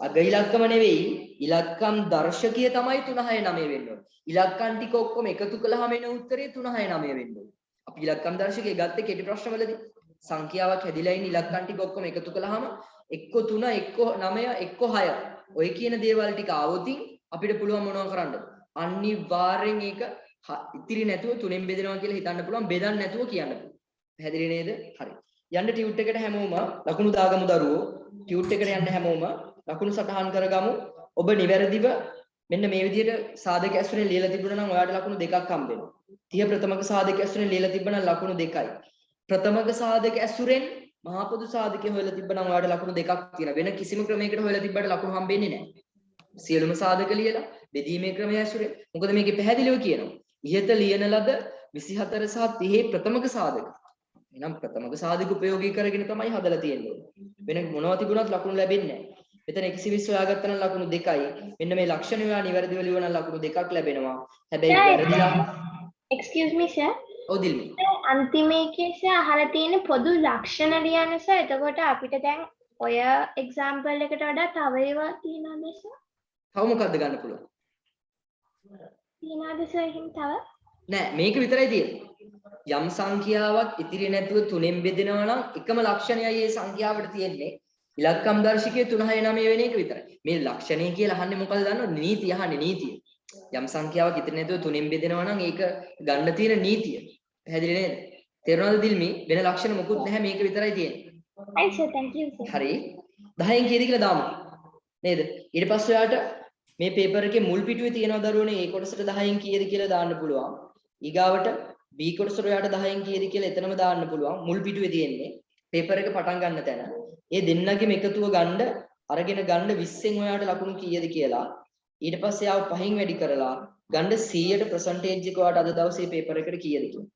අග ඉලක්කම නෙවෙයි ඉලක්කම් දර්ශකය තමයි 3 6 9 වෙන්න ඕන. ඉලක්කම් ටික ඔක්කොම එකතු කළාම එන උත්තරේ 3 6 9 වෙන්න ඕන. අපි ඉලක්කම් දර්ශකය ගත්තේ කෙටි ප්‍රශ්නවලදී. සංඛ්‍යාවක් හැදිලා ඉන්න ඉලක්කම් ටික ඔක්කොම එකතු කළාම එක්ක 3 එක්ක 9 එක්ක 6 ඔය කියන දේවල් ටික ආවොතින් අපිට පුළුවන් මොනවද කරන්නද? අනිවාර්යෙන් ඒක ඉතිරි නැතුව 3න් බෙදෙනවා කියලා හිතන්න පුළුවන්. බෙදන්න නැතුව කියන්න පුළුවන්. පැහැදිලි නේද? හරි. යන්න ටියුට් එකට හැමෝම ලකුණු දාගමු දරුවෝ. ටියුට් එකට යන්න හැමෝම ලකුණු සටහන් කරගමු. ඔබ නිවැරදිව මෙන්න මේ විදිහට සාධක ඇසුරෙන් ලියලා තිබුණා නම් ඔයාලට ලකුණු 2ක් හම්බ වෙනවා. 30 ප්‍රථමක සාධක ඇසුරෙන් ලියලා තිබ්බනම් ලකුණු 2යි. ප්‍රථමක සාධක ඇසුරෙන් මහා පොදු සාධකය හොයලා තිබ්බනම් ඔයාලට ලකුණු 2ක් තියෙනවා. වෙන කිසිම ක්‍රමයකට හොයලා තිබ්බට ලකුණු හම්බෙන්නේ නැහැ. සියලුම සාධක ලියලා බෙදීමේ ක්‍රමය ඇසුරෙන්. මොකද මේකේ පැහැදිලිව කියනවා. ඉහත ලියන ලද 24 සහ 30 ප්‍රථමක සාධක. එහෙනම් ප්‍රථමක සාධක ප්‍රයෝගී කරගෙන තමයි හදලා තියෙන්නේ. වෙන මොනවා තිබුණත් ලකුණු ලැබෙන්නේ නැහැ. මෙතන 120 හොයාගත්තා නම් ලකුණු 2යි. මෙන්න මේ ලක්ෂණ ඔයා නිවැරදිව ලියුවා නම් ලකුණු 2ක් ලැබෙනවා. හැබැයි වැරදිලා excuse me sir. ඔව් දිල්මි. අන්තිම එකේ සර් අහලා තියෙන පොදු ලක්ෂණ ලියන්න සර්. එතකොට අපිට දැන් ඔය එක්සැම්පල් එකට වඩා තව ඒවා තියෙනවද සර්? තව මොකද්ද ගන්න පුළුවන්? තියෙනවද සර් එහෙම තව? නෑ මේක විතරයි තියෙන්නේ. යම් සංඛ්‍යාවක් ඉතිරි නැතුව 3න් බෙදෙනවා නම් එකම ලක්ෂණයයි ඒ සංඛ්‍යාවට තියෙන්නේ. ඉලක්කම් දර්ශකයේ 3 6 9 වෙන එක විතරයි. මේ ලක්ෂණය කියලා අහන්නේ මොකද දන්නවද? නීතිය අහන්නේ නීතිය. යම් සංඛ්‍යාවක් ඉතිරි නැතුව 3න් බෙදෙනවා නම් ඒක ගන්න තියෙන නීතිය. පැහැදිලි නේද? තේරුණාද දිල්මි? වෙන ලක්ෂණ මොකුත් නැහැ මේක විතරයි තියෙන්නේ. right sir thank you sir. හරි. 10න් කීයද කියලා දාමු. නේද? ඊට පස්සේ ඔයාලට මේ පේපර් එකේ මුල් පිටුවේ තියෙනවා දරුවනේ ඒ කොටසට 10න් කීයද කියලා දාන්න පුළුවන්. ඊගාවට B කොටසට ඔයාලට 10න් කීයද කියලා එතනම දාන්න පුළුවන්. මුල් පිටුවේ තියෙන්නේ පේපර් එක පටන් ගන්න තැන. ඒ දෙන්නගෙම එකතුව ගන්න අරගෙන ගන්න 20න් ඔයාලට ලකුණු කීයද කියලා ඊට පස්සේ ආව 5න් වැඩි කරලා ගන්න 100ට percentage එක ඔයාලට අද දවසේ පේපර් එකට කීයද කියලා.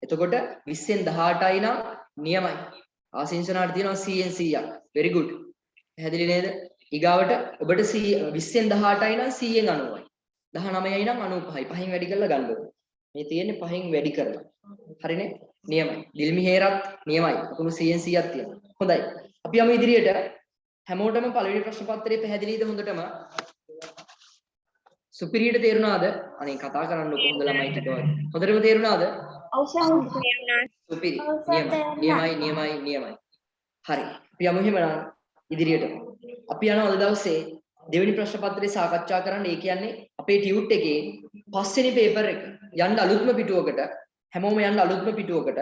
එතකොට 20න් 18යි නම් නියමයි. ආසින්සනාට තියෙනවා 100න් 100ක්. very good. පැහැදිලි නේද? ඊගාවට ඔබට 20න් 18යි නම් 100න් 90යි. 19යි නම් 95යි. 5න් වැඩි කරලා ගන්න ඕනේ. මේ තියෙන්නේ 5න් වැඩි කරලා. හරිනේ? නියමයි. දිල්මි හේරත් නියමයි. ලකුණු 100න් 100ක් තියෙනවා. හොඳයි. අපි යමු ඉදිරියට. හැමෝටම පළවෙනි ප්‍රශ්න පත්‍රය පැහැදිලිද හොඳටම? සුපිරියට තේරුණාද? අනේ කතා කරන්න කොහොමද ළමයි ටික වගේ. හොඳටම තේරුණාද? ඔව් සර්. සුපිරි. නියමයි. හරි. අපි යමු එහෙමනම් ඉදිරියට. අපි යනවා අද දවසේ දෙවෙනි ප්‍රශ්න පත්‍රය සාකච්ඡා කරන්න. ඒ කියන්නේ අපේ ටියුට් එකේ පස්වෙනි පේපර් එක. යන්න අලුත්ම පිටුවකට. හැමෝම යන්න අලුත්ම පිටුවකට.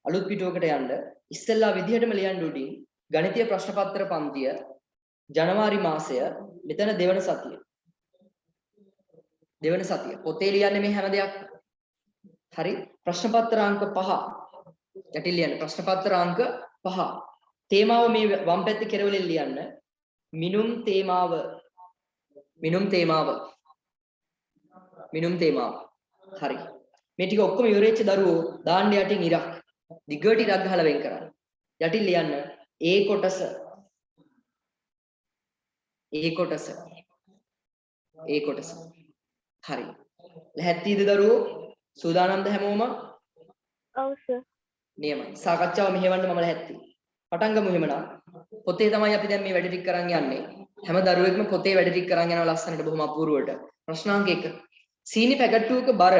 අලුත් පිටුවකට යන්න. ඉස්සෙල්ලා විදිහටම ලියන්න උඩින් ගණිතීය ප්‍රශ්න පත්‍ර පන්තිය ජනවාරි මාසය මෙතන දෙවන සතිය. දෙවන සතිය. පොතේ ලියන්නේ මේ හැම දෙයක්. හරි. ප්‍රශ්න පත්‍ර අංක 5. යටින් ලියන්න ප්‍රශ්න පත්‍ර අංක 5. තේමාව මේ වම් පැත්තේ කෙරවලෙන් ලියන්න. මිනුම් තේමාව. මිනුම් තේමාව. මිනුම් තේමාව. හරි. මේ ටික ඔක්කොම ඉවරෙච්ච දරුවෝ දාන්න යටින් ඉරක්. දිගට ඉරක් ගහලා වෙන් කරන්න. යටින් ලියන්න ඒ කොටස. ඒ කොටස. ඒ කොටස. හරි. ලැහැත්තිද දරුවෝ? සූදානම්ද හැමෝම? ඔව් සර්. නියමයි. සාකච්ඡාව මෙහෙවන්න මම ලැහැත්ති. පටන් ගමු එහෙමනම්. පොතේ තමයි අපි දැන් මේ වැඩ ටික කරන් යන්නේ. හැම දරුවෙක්ම පොතේ වැඩ ටික කරන් යනවා ලස්සනට බොහොම අපූර්වවට. ප්‍රශ්නාංක 1. සීනි පැකට් 2ක බර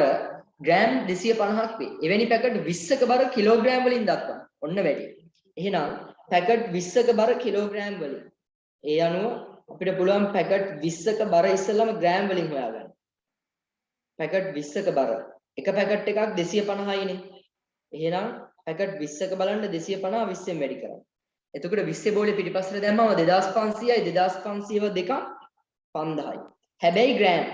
ග්‍රෑම් 250ක් වේ. එවැනි පැකට් 20ක බර කිලෝග්‍රෑම් වලින් දක්වන්න. ඔන්න වැඩි. එහෙනම් පැකට් 20ක බර කිලෝග්‍රෑම් වලින්. ඒ අනුව අපිට පුළුවන් පැකට් 20ක බර ඉස්සෙල්ලාම ග්‍රෑම් වලින් හොයාගන්න. පැකට් 20ක බර. එක පැකට් එකක් 250යිනේ. එහෙනම් පැකට් 20ක බලන්න 250 20ෙන් වැඩි කරන්න. එතකොට 20 බෝලේ පිටිපස්සට දැම්මම 2500යි 2500ව දෙකක් 5000යි. හැබැයි ග්‍රෑම්.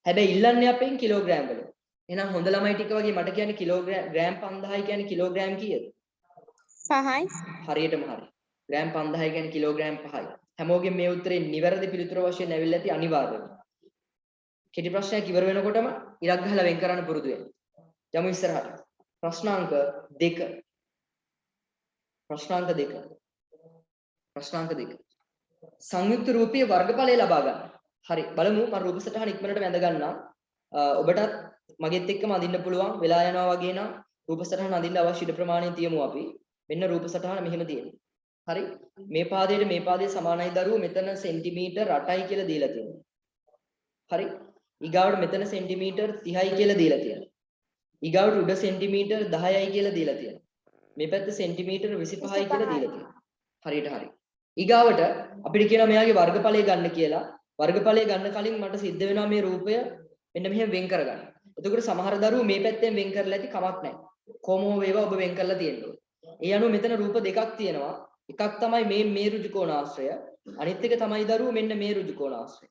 හැබැයි ඉල්ලන්නේ අපෙන් කිලෝග්‍රෑම් වල. එහෙනම් හොඳ ළමයි ටික වගේ මට කියන්නේ ග්‍රෑම් 5000යි කියන්නේ කිලෝග්‍රෑම් කීයද? 5යි. හරියටම හරි. ග්‍රෑම් 5000 කියන්නේ කිලෝග්‍රෑම් 5යි. හැමෝගෙම මේ උත්තරේ නිවැරදි පිළිතුර වශයෙන් ඇවිල්ලා ඇති අනිවාර්යයෙන්. කෙටි ප්‍රශ්නයක් ඉවර වෙනකොටම ඉරක් ගහලා වෙන් කරන්න පුරුදු වෙන්න. යමු ඉස්සරහට. ප්‍රශ්නාංක 2. ප්‍රශ්නාංක 2. ප්‍රශ්නාංක 2. සංයුක්ත රූපයේ වර්ගඵලය ලබා ගන්න. හරි. බලමු මම රූප සටහන ඉක්මනට වැඳ ගන්නම්. ඔබටත් මගෙත් එක්කම අඳින්න පුළුවන්. වෙලා යනවා වගේ නම් රූප සටහන අඳින්න අවශ්‍ය ඉඩ ප්‍රමාණය තියමු අපි. මෙන්න රූප සටහන මෙහෙම තියෙනවා. හරි. මේ පාදයට මේ පාදයේ සමානයි දරුවෝ මෙතන සෙන්ටිමීටර් 8යි කියලා දීලා තියෙනවා. හරි. ඊගාවට මෙතන සෙන්ටිමීටර් 30යි කියලා දීලා තියෙනවා. ඊගාවට උඩ සෙන්ටිමීටර් 10යි කියලා දීලා තියෙනවා. මේ පැත්ත සෙන්ටිමීටර් 25යි කියලා දීලා තියෙනවා. හරියට හරි. ඊගාවට අපිට කියනවා මෙයාගේ වර්ගඵලය ගන්න කියලා. වර්ගඵලය ගන්න කලින් මට සිද්ධ වෙනවා මේ රූපය මෙන්න මෙහෙම වෙන් කරගන්න. එතකොට සමහර දරුවෝ මේ පැත්තෙන් වෙන් කරලා ඇති කමක් නැහැ. කොහොම වේවා ඔබ වෙන් කරලා තියෙනවා. ඒ අනුව මෙතන රූප දෙකක් තියෙනවා. එකක් තමයි මේ ඍජු කෝණාශ්‍රය. අනිත් එක තමයි දරුවෝ මෙන්න මේ ඍජු කෝණාශ්‍රය.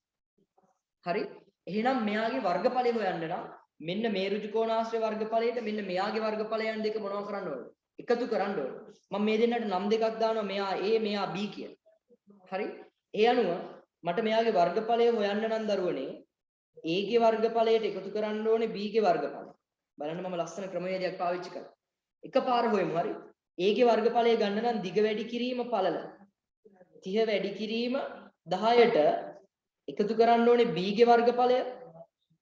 හරි. එහෙනම් මෙයාගේ වර්ගඵලය හොයන්න නම් මෙන්න මේ ඍජු කෝණාශ්‍රය වර්ගඵලයට මෙන්න මෙයාගේ වර්ගඵලයන් දෙක මොනව කරන්න ඕනද? එකතු කරන්න ඕන. මම මේ දෙන්නට නම් දෙකක් දානවා මෙයා A මෙයා B කියලා. හරි? ඒ අනුව මට මෙයාගේ වර්ගඵලය හොයන්න නම් දරුවනේ A ගේ වර්ගඵලයට එකතු කරන්න ඕනේ B ගේ වර්ගඵලය. බලන්න මම ලස්සන ක්‍රමවේදයක් පාවිච්චි කරා. එකපාර හොයමු හරි. A ගේ වර්ගඵලය ගන්න නම් දිග වැඩි කිරීම පළල. 30 වැඩි කිරීම 10ට එකතු කරන්න ඕනේ B ගේ වර්ගඵලය.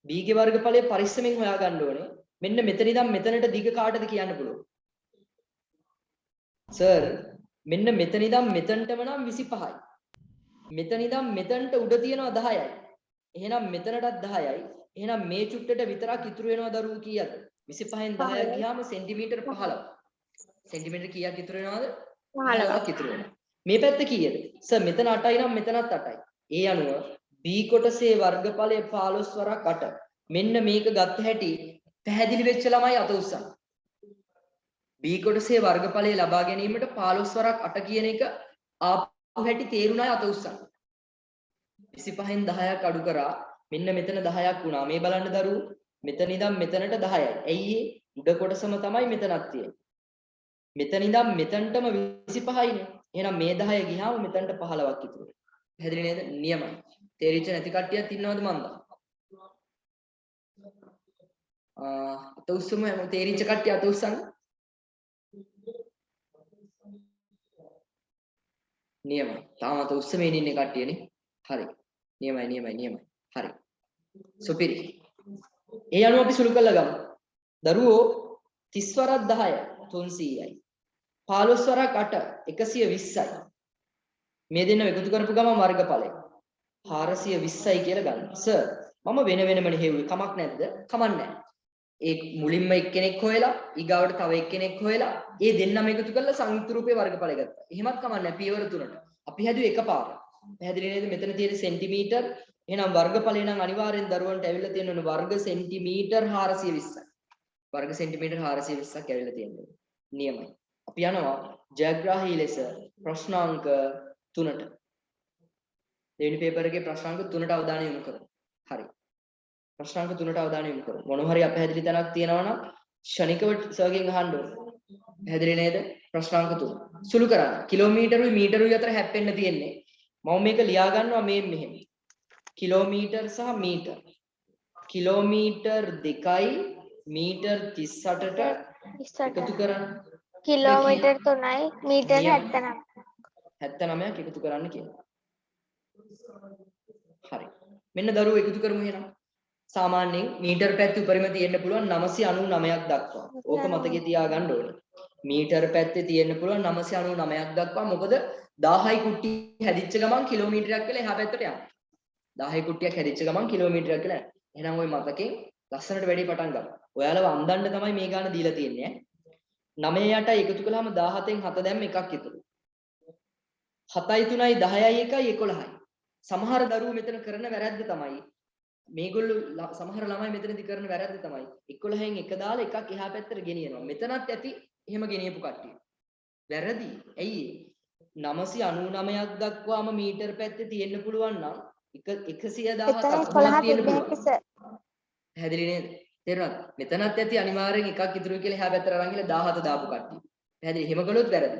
B ගේ වර්ගඵලය පරිස්සමෙන් හොයා ගන්න ඕනේ. මෙන්න මෙතන ඉඳන් මෙතනට දිග කාටද කියන්න පුළුවන්? සර් මෙන්න මෙතන ඉඳන් මෙතනටම නම් 25යි. මෙතන ඉඳන් මෙතනට උඩ තියනවා 10යි. එහෙනම් මෙතනටත් 10යි. එහෙනම් මේ චුට්ටට විතරක් ඉතුරු වෙනවා දරුවෝ කීයද? 25න් 10ක් ගියාම සෙන්ටිමීටර් 15. සෙන්ටිමීටර කීයක් ඉතුරු වෙනවද? 15ක් ඉතුරු වෙනවා. මේ පැත්ත කීයද? සර් මෙතන 8යි නම් මෙතනත් 8යි. ඒ අනුව B කොටසේ වර්ගඵලය 15 වරක් 8. මෙන්න මේක ගත්ත හැටි පැහැදිලි වෙච්ච ළමයි අත උස්සන්න. B කොටසේ වර්ගඵලය ලබා ගැනීමට 15 වරක් 8 කියන එක ආපු හැටි තේරුණාය අත උස්සන්න. 25න් 10ක් අඩු කරා මෙන්න මෙතන 10ක් වුණා. මේ බලන්න දරුවෝ මෙතන ඉඳන් මෙතනට 10යි. ඇයි ඒ? උඩ කොටසම තමයි මෙතනක් තියෙන්නේ. මෙතන ඉඳන් මෙතනටම 25යිනේ. එහෙනම් මේ 10 ගියාම මෙතනට 15ක් ඉතුරු වෙනවා. පැහැදිලි නේද? නියමයි. තේරිච්ච නැති කට්ටියක් ඉන්නවද මන්ද? අත උස්සමු හැම තේරිච්ච කට්ටිය අත උස්සන්න. නියමයි. තාම අත උස්සමින් ඉන්නේ කට්ටියනේ. හරි. නියමයි. හරි. සුපිරි. ඒ අනුව අපි සුළු කරලා ගමු. දරුවෝ 30 වරක් 10 300යි. 15 වරක් 8 120යි. මේ දෙන්න එකතු කරපු ගමන් වර්ගඵලය 420යි කියලා ගන්න. සර් මම වෙන වෙනම නෙහෙව්වේ කමක් නැද්ද? කමක් නැහැ. ඒ මුලින්ම එක්කෙනෙක් හොයලා ඊගාවට තව එක්කෙනෙක් හොයලා ඒ දෙන්නම එකතු කරලා සංයුක්ත රූපේ වර්ගඵලය ගත්තා. එහෙමත් කමක් නැහැ පියවර තුනට. අපි හැදුවේ එකපාර. පැහැදිලි නේද? මෙතන තියෙන සෙන්ටිමීටර් එහෙනම් වර්ගඵලය නම් අනිවාර්යෙන් දරුවන්ට ඇවිල්ලා තියෙන වර්ග සෙන්ටිමීටර් 420යි. වර්ග සෙන්ටිමීටර් 420ක් ඇවිල්ලා තියෙනවා. නියමයි. අපි යනවා ජයග්‍රාහී ලෙස ප්‍රශ්නාංක 3ට. දෙවෙනි පේපර් එකේ ප්‍රශ්නාංක 3ට අවධානය යොමු කරමු. හරි. ප්‍රශ්නාංක 3ට අවධානය යොමු කරමු. මොනවා හරි අපහැදිලි තැනක් තියෙනවා නම් ෂණිකව සර්ගෙන් අහන්න ඕනේ. පැහැදිලි නේද? ප්‍රශ්නාංක 3. සුළු කරන්න. කිලෝමීටරුයි මීටරුයි අතර හැප්පෙන්න තියෙන්නේ. මම මේක ලියා ගන්නවා මෙහෙම. කිලෝමීටර් සහ මීටර්. කිලෝමීටර් 2යි මීටර් 38ට එකතු කරන්න. Kilometre 3යි metre 79. 79ක් එකතු කරන්න කියනවා. හරි. මෙන්න දරුවෝ එකතු කරමු එහෙනම්. සාමාන්‍යයෙන් මීටර් පැත්තේ උපරිම තියෙන්න පුළුවන් 999ක් දක්වා. ඕක මතකේ තියාගන්න ඕනේ. මීටර් පැත්තේ තියෙන්න පුළුවන් 999ක් දක්වා. මොකද 1000යි කුට්ටි හැදිච්ච ගමන් කිලෝමීටරයක් කියලා එහා පැත්තට යනවා. 1000යි කුට්ටියක් හැදිච්ච ගමන් කිලෝමීටරයක් කියලා යනවා. එහෙනම් ওই මතකෙන් ලස්සනට වැඩි පටන් ගන්න. ඔයාලව අන්දන්න තමයි මේ ගාන දීලා තියෙන්නේ. 9 8යි එකතු කළාම 17න් 7 දැම්ම එකක් ඉතුරු. 7යි 3යි 10යි 1යි 11යි. සමහර දරුවෝ මෙතන කරන වැරද්ද තමයි මේගොල්ලෝ සමහර ළමයි මෙතනදී කරන වැරද්ද තමයි 11න් 1 දාලා එකක් එහා පැත්තට ගෙනියනවා. මෙතනත් ඇති එහෙම ගෙනියපු කට්ටිය. වැරදි. ඇයි 999ක් දක්වාම මීටර් පැත්තේ තියෙන්න පුළුවන් නම් 117ක් තියෙන්න පුළුවන්. පැහැදිලි නේද? තේරුණාද? මෙතනත් ඇති අනිවාර්යෙන් එකක් ඉතුරු කියලා එහා පැත්තට අරන් ගිහලා 17 දාපු කට්ටිය. පැහැදිලි. එහෙම කළොත් වැරදි.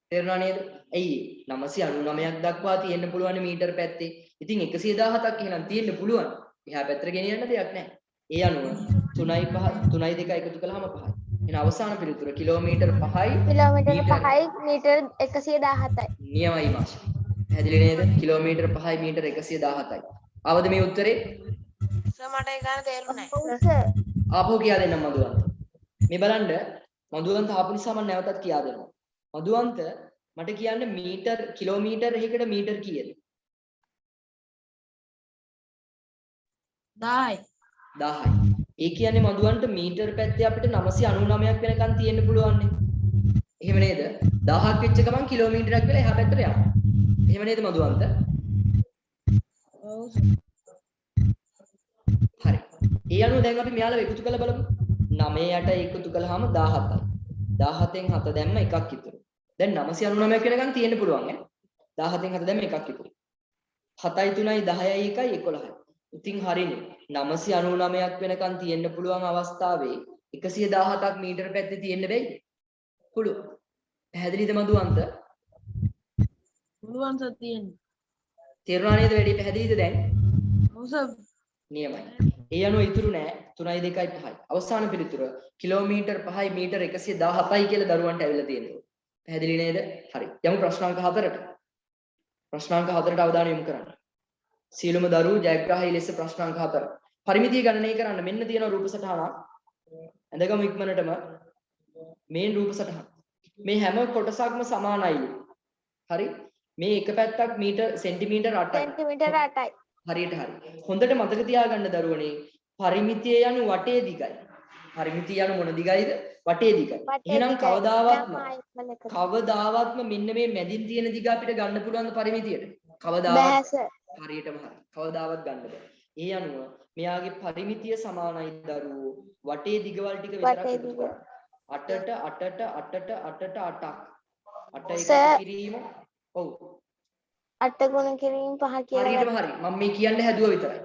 තේරුණා නේද? ඇයි 999ක් දක්වා තියෙන්න පුළුවන් මීටර් පැත්තේ. ඉතින් 117ක් එහෙනම් තියෙන්න පුළුවන්. එහා පැත්තට ගෙනියන්න දෙයක් නැහැ. ඒ අනුව 3යි 5 3යි 2යි එකතු කළාම 5යි. එහෙනම් අවසාන පිළිතුර කිලෝමීටර් 5යි කිලෝමීටර් 5යි මීටර් 117යි. නියමයි මාෂා. පැහැදිලි නේද? Kilometre 5යි metre 117යි. ආවද මේ උත්තරේ? සර් මට ඒ ගාන තේරුන්නේ ඔව් සර්. ආපහු කියා දෙන්නම් මధుවන්ත. මේ බලන්න මధుවන්ත ආපු නිසා මම නැවතත් කියා දෙනවා. මధුවන්ත මට කියන්න මීටර් කිලෝමීටර් එකකට මීටර් කීයද? 10යි. 10යි. ඒ කියන්නේ මధుවන්ට මීටර් පැත්තේ අපිට 999ක් වෙනකන් තියෙන්න පුළුවන් නේ. එහෙම නේද? 1000ක් වෙච්ච ගමන් කිලෝමීටරයක් වෙලා එහා පැත්තට යනවා. එහෙම නේද මధుවන්ත? ඔව්. හරි. ඒ අනුව දැන් අපි මෙයාලා එකතු කරලා බලමු. 9 8 එකතු කළාම 17යි. 17න් 7 දැම්ම එකක් ඉතුරු. දැන් 999ක් වෙනකන් තියෙන්න පුළුවන් ඈ. 17න් 7 දැම්ම එකක් ඉතුරු. 7යි 3යි 10යි 1යි 11යි. ඉතින් හරිනේ. 999ක් වෙනකන් තියෙන්න පුළුවන් අවස්ථාවේ 117ක් මීටර පැත්තේ තියෙන්න බැයිද? පුළුවන්. පැහැදිලිද මధుවන්ත? පුළුවන් සර් තියෙන්නේ. තේරුණා නේද වැඩි පැහැදිලිද දැන්? ඔව් සර්. නියමයි. ඒ අනුව ඉතුරු නෑ 3යි 2යි 5යි. අවසාන පිළිතුර කිලෝමීටර් 5යි මීටර 117යි කියලා දරුවන්ට ඇවිල්ලා තියෙනවා. පැහැදිලි නේද? හරි. යමු ප්‍රශ්නාංක 4ට. ප්‍රශ්නාංක 4ට අවධානය යොමු කරන්න. සියලුම දරුවෝ ජයග්‍රාහී ලෙස ප්‍රශ්නාංක 4. පරිමිතිය ගණනය කරන්න මෙන්න තියෙන රූප සටහනක්. ඇඳගමු ඉක්මනටම මේන් රූප සටහන. මේ හැම කොටසක්ම සමානයිලු. හරි? මේ එක පැත්තක් මීටර් සෙන්ටිමීටර් 8යි. සෙන්ටිමීටර 8යි. හරියට හරි. හොඳට මතක තියාගන්න දරුවනේ පරිමිතිය යනු වටේ දිගයි. පරිමිතිය යනු මොන දිගයිද? වටේ දිගයි. එහෙනම් කවදාවත්ම මෙන්න මේ මැදින් තියෙන දිග අපිට ගන්න පුළුවන් පරිමිතියට. කවදාවත් හරියටම හරි. කවදාවත් ගන්න බෑ. ඒ අනුව මෙයාගේ පරිමිතිය සමානයි දරුවෝ. වටේ දිගවල් ටික විතරක් එකතු කරන්න. 8ට 8ට 8ට 8ට 8ක්. 8 එකතු කිරීම. ඔව්. 8 ගුණ කිරීම 5 කියලා. හරියටම හරි. මම මේ කියන්න හැදුවා විතරයි.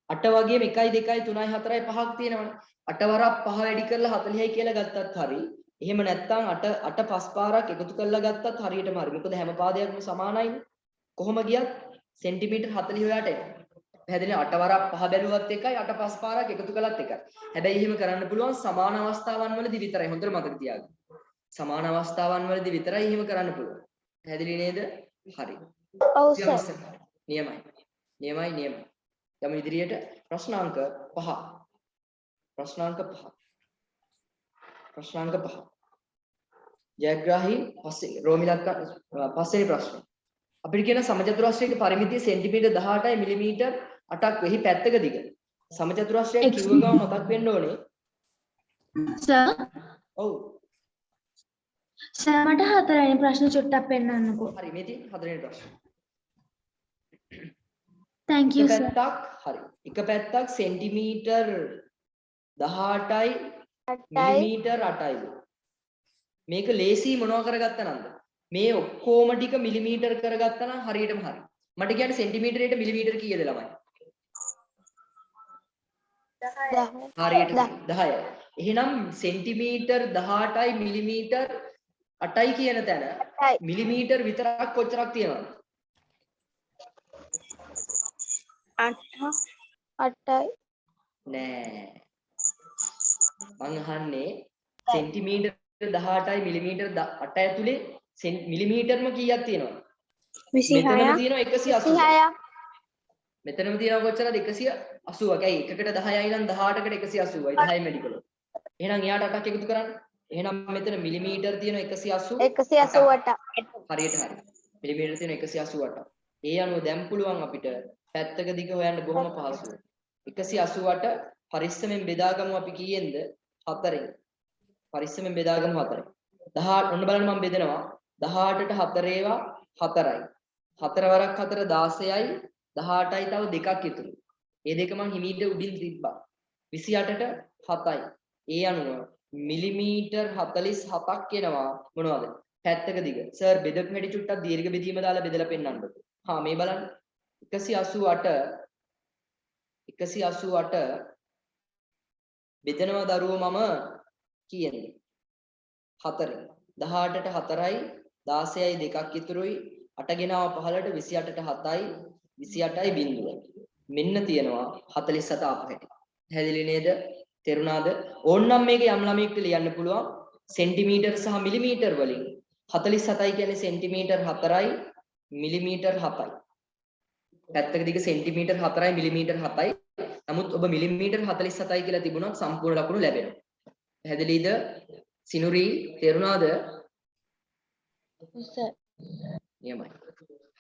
8 වගේම 1යි 2යි 3යි 4යි 5ක් තියෙනවනේ. 8 වරක් 5 වැඩි කරලා 40යි කියලා ගත්තත් හරි. එහෙම නැත්නම් 8 5 පාරක් එකතු කරලා ගත්තත් හරියටම හරි. මොකද හැම පාදයක්ම සමානයිනේ. කොහොම ගියත් සෙන්ටිමීටර් 40 ඔයාට එනවා. පැහැදිලි 8 වරක් 5 බැලුවත් එකයි 8 5 පාරක් එකතු කළත් එකයි. හැබැයි එහෙම කරන්න පුළුවන් සමාන අවස්ථාවන් වලදී විතරයි. හොඳට මතක තියාගන්න. සමාන අවස්ථාවන් වලදී විතරයි එහෙම කරන්න පුළුවන්. පැහැදිලි නේද? හරි. ඔව් සර්. නියමයි. යමු ඉදිරියට ප්‍රශ්නාංක 5. ප්‍රශ්නාංක 5. ජයග්‍රාහී පස්සේ රෝමිලක් පස්සේ ප්‍රශ්න. අපිට කියන සමචතුරස්‍රයේ පරිමිතිය සෙන්ටිමීටර් 18යි මිලිමීටර් 8ක් වෙහි පැත්තක දිග. සමචතුරස්‍රයක් කිව්ව ගමන් මතක් වෙන්න ඕනේ. සර් ඔව්. සර් මට හතරවෙනි ප්‍රශ්න චුට්ටක් පෙන්නන්නකෝ. හරි මේ තියෙන හතරවෙනි ප්‍රශ්න. thank you sir. එක පැත්තක් සෙන්ටිමීටර් 18යි මිලිමීටර් 8යි. මේක ලේසි මොනවා කරගත්තා නන්ද? මේ ඔක්කොම ටික මිලිමීටර් කරගත්තා නම් හරියටම හරි. මට කියන්න සෙන්ටිමීටරයට මිලිමීටර කීයද ළමයි? 10ට 10. එහෙනම් සෙන්ටිමීටර් 18යි මිලිමීටර් 8යි කියන තැන මිලිමීටර් විතරක් කොච්චරක් තියෙනවද? 8යි. නෑ. මං අහන්නේ සෙන්ටිමීටර් 18යි මිලිමීටර් 8 ඇතුලේ මිලිමීටර්ම කීයක් තියෙනවද? 26. මෙතනම තියෙනවා 180. 26. මෙතනම තියෙනවා කොච්චරද? 180ක්. ඇයි එකකට 10යි නම් 18කට 180යි. 10යි මෙඩිකල්. එහෙනම් එයාට 8ක් එකතු කරන්න. එහෙනම් මෙතන මිලිමීටර් තියෙනවා 180. 188. හරියට හරි. මිලිමීටර තියෙන 188. ඒ අනුව දැන් පුළුවන් අපිට පැත්තක දිග හොයන්න බොහොම පහසුයි. 188 පරිස්සමෙන් බෙදාගමු අපි කීයෙන්ද? 4ෙන්. පරිස්සමෙන් බෙදාගමු 4ෙන්. 18 ඔන්න බලන්න මම බෙදනවා. 18ට 4 ඒවා 4යි. 4 වරක් 4 16යි 18යි තව දෙකක් ඉතුරු. මේ දෙක මං හිමීට උඩින් තිබ්බා. 28ට 7යි. ඒ අනුව මිලිමීටර් 47ක් එනවා මොනවද? පැත්තක දිග. සර් බෙදපු හැටි චුට්ටක් දීර්ඝ බෙදීම දාලා බෙදලා පෙන්නන්නකො. හා මේ බලන්න. 188 බෙදනවා දරුවෝ මම කීයෙන්ද? 4ෙන්. 18ට 4යි 16යි දෙකක් ඉතුරුයි 8 ගෙනාව 15ට 28ට 7යි 28යි බිඳුවයි. මෙන්න තියෙනවා 47 අපහැටි. පැහැදිලි නේද? තේරුණාද? ඕන්නම් මේක යම් ළමයෙක්ට ලියන්න පුළුවන් සෙන්ටිමීටර් සහ මිලිමීටර් වලින් 47යි කියන්නේ සෙන්ටිමීටර් 4යි මිලිමීටර් 7යි. පැත්තක දිග සෙන්ටිමීටර් 4යි මිලිමීටර් 7යි. නමුත් ඔබ මිලිමීටර් 47යි කියලා තිබුණොත් සම්පූර්ණ ලකුණු ලැබෙනවා. පැහැදිලිද? සිනුරි තේරුණාද? නියමයි.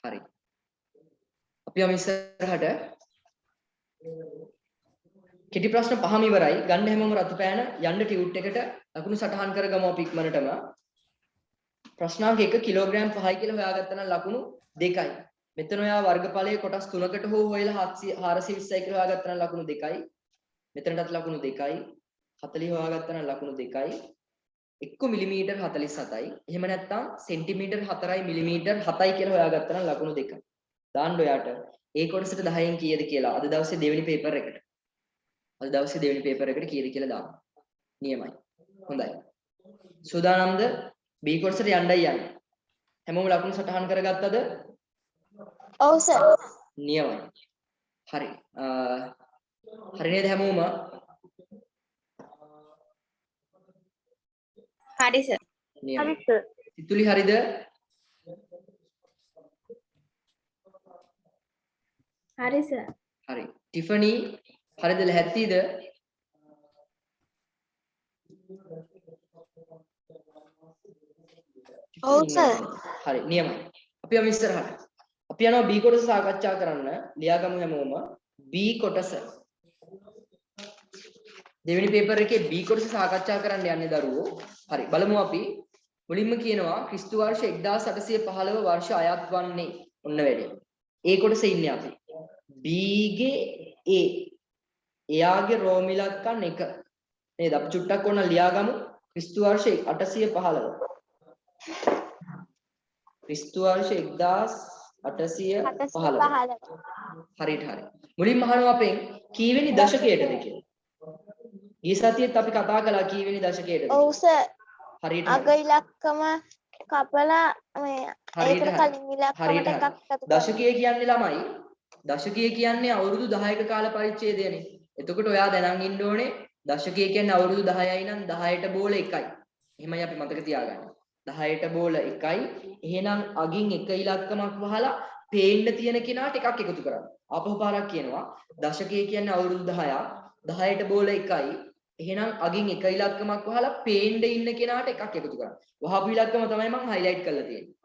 හරි. අපි යමු ඉස්සරහට. කෙටි ප්‍රශ්න පහම ඉවරයි. ගන්න හැමෝම රතු පෑන යන්න ටියුට් එකට ලකුණු සටහන් කරගමු අපි ඉක්මනටම. ප්‍රශ්නාංක 1 කිලෝග්‍රෑම් 5යි කියලා හොයාගත්තා නම් ලකුණු 2යි. මෙතන ඔයා වර්ගඵලයේ කොටස් 3කට හෝ හොයලා 420යි කියලා හොයාගත්තා නම් ලකුණු 2යි. මෙතනටත් ලකුණු 2යි. 40 හොයාගත්තා නම් ලකුණු 2යි. 1 මිලිමීටර් 47යි. එහෙම නැත්නම් සෙන්ටිමීටර් 4යි මිලිමීටර් 7යි කියලා හොයාගත්තා නම් ලකුණු 2යි. දාන්න ඔයාට ඒ කොටසට 10න් කීයද කියලා අද දවසේ දෙවෙනි පේපර් එකට. අද දවසේ දෙවෙනි පේපර් එකට කීයද කියලා දාන්න. නියමයි. හොඳයි. සූදානම්ද? B කොටසට යන්නයි යන්නේ. හැමෝම ලකුණු සටහන් කරගත්තද? ඔව් සර්. නියමයි. හරි. හරි නේද හැමෝම? හරි සර්. හරි සර්. සිතුලි හරිද? හරි සර්. හරි. ටිෆනි හරිද? ලැහැත්තිද? ඔව් සර්. හරි නියමයි. අපි යමු ඉස්සරහට. අපි යනවා B කොටස සාකච්ඡා කරන්න. ලියාගමු හැමෝම B කොටස. දෙවෙනි පේපර් එකේ B කොටස සාකච්ඡා කරන්න යන්නේ දරුවෝ. හරි බලමු අපි. මුලින්ම කියනවා ක්‍රිස්තු වර්ෂ 1815 වර්ෂ අයත් වන්නේ ඔන්න වැඩි. A කොටසේ ඉන්නේ අපි. B ගේ A. එයාගේ රෝමි ඉලක්කම් 1. නේද? අපි චුට්ටක් ඕන ලියාගමු. ක්‍රිස්තු වර්ෂ 815. ක්‍රිස්තු වර්ෂ 1815. හරියට හරි. මුලින්ම අහනවා අපෙන් කීවෙනි දශකයටද කියලා. ගිය සතියේත් අපි කතා කළා කීවෙනි දශකයටද. ඔව් සර්. හරියට අග ඉලක්කම කපලා මේ ඒකට කලින් ඉලක්කමට එකක් එකතු දශකය කියන්නේ ළමයි. දශකය කියන්නේ අවුරුදු 10ක කාල පරිච්ඡේදයනේ. එතකොට ඔයා දැනන් ඉන්න ඕනේ දශකය කියන්නේ අවුරුදු 10යි නම් 10ට බෝල 1යි. එහෙමයි අපි මතක තියාගන්න. 10ට බෝල 1යි. එහෙනම් අගින් එක ඉලක්කමක් වහලා පේන්න තියෙන කෙනාට එකක් එකතු කරන්න. ආපහු පාරක් කියනවා දශකය කියන්නේ අවුරුදු 10ක් 10ට බෝල 1යි. එහෙනම් අගින් එක ඉලක්කමක් වහලා පේන්න ඉන්න කෙනාට එකක් එකතු කරන්න. වහපු ඉලක්කම තමයි මම highlight කරලා තියෙන්නේ.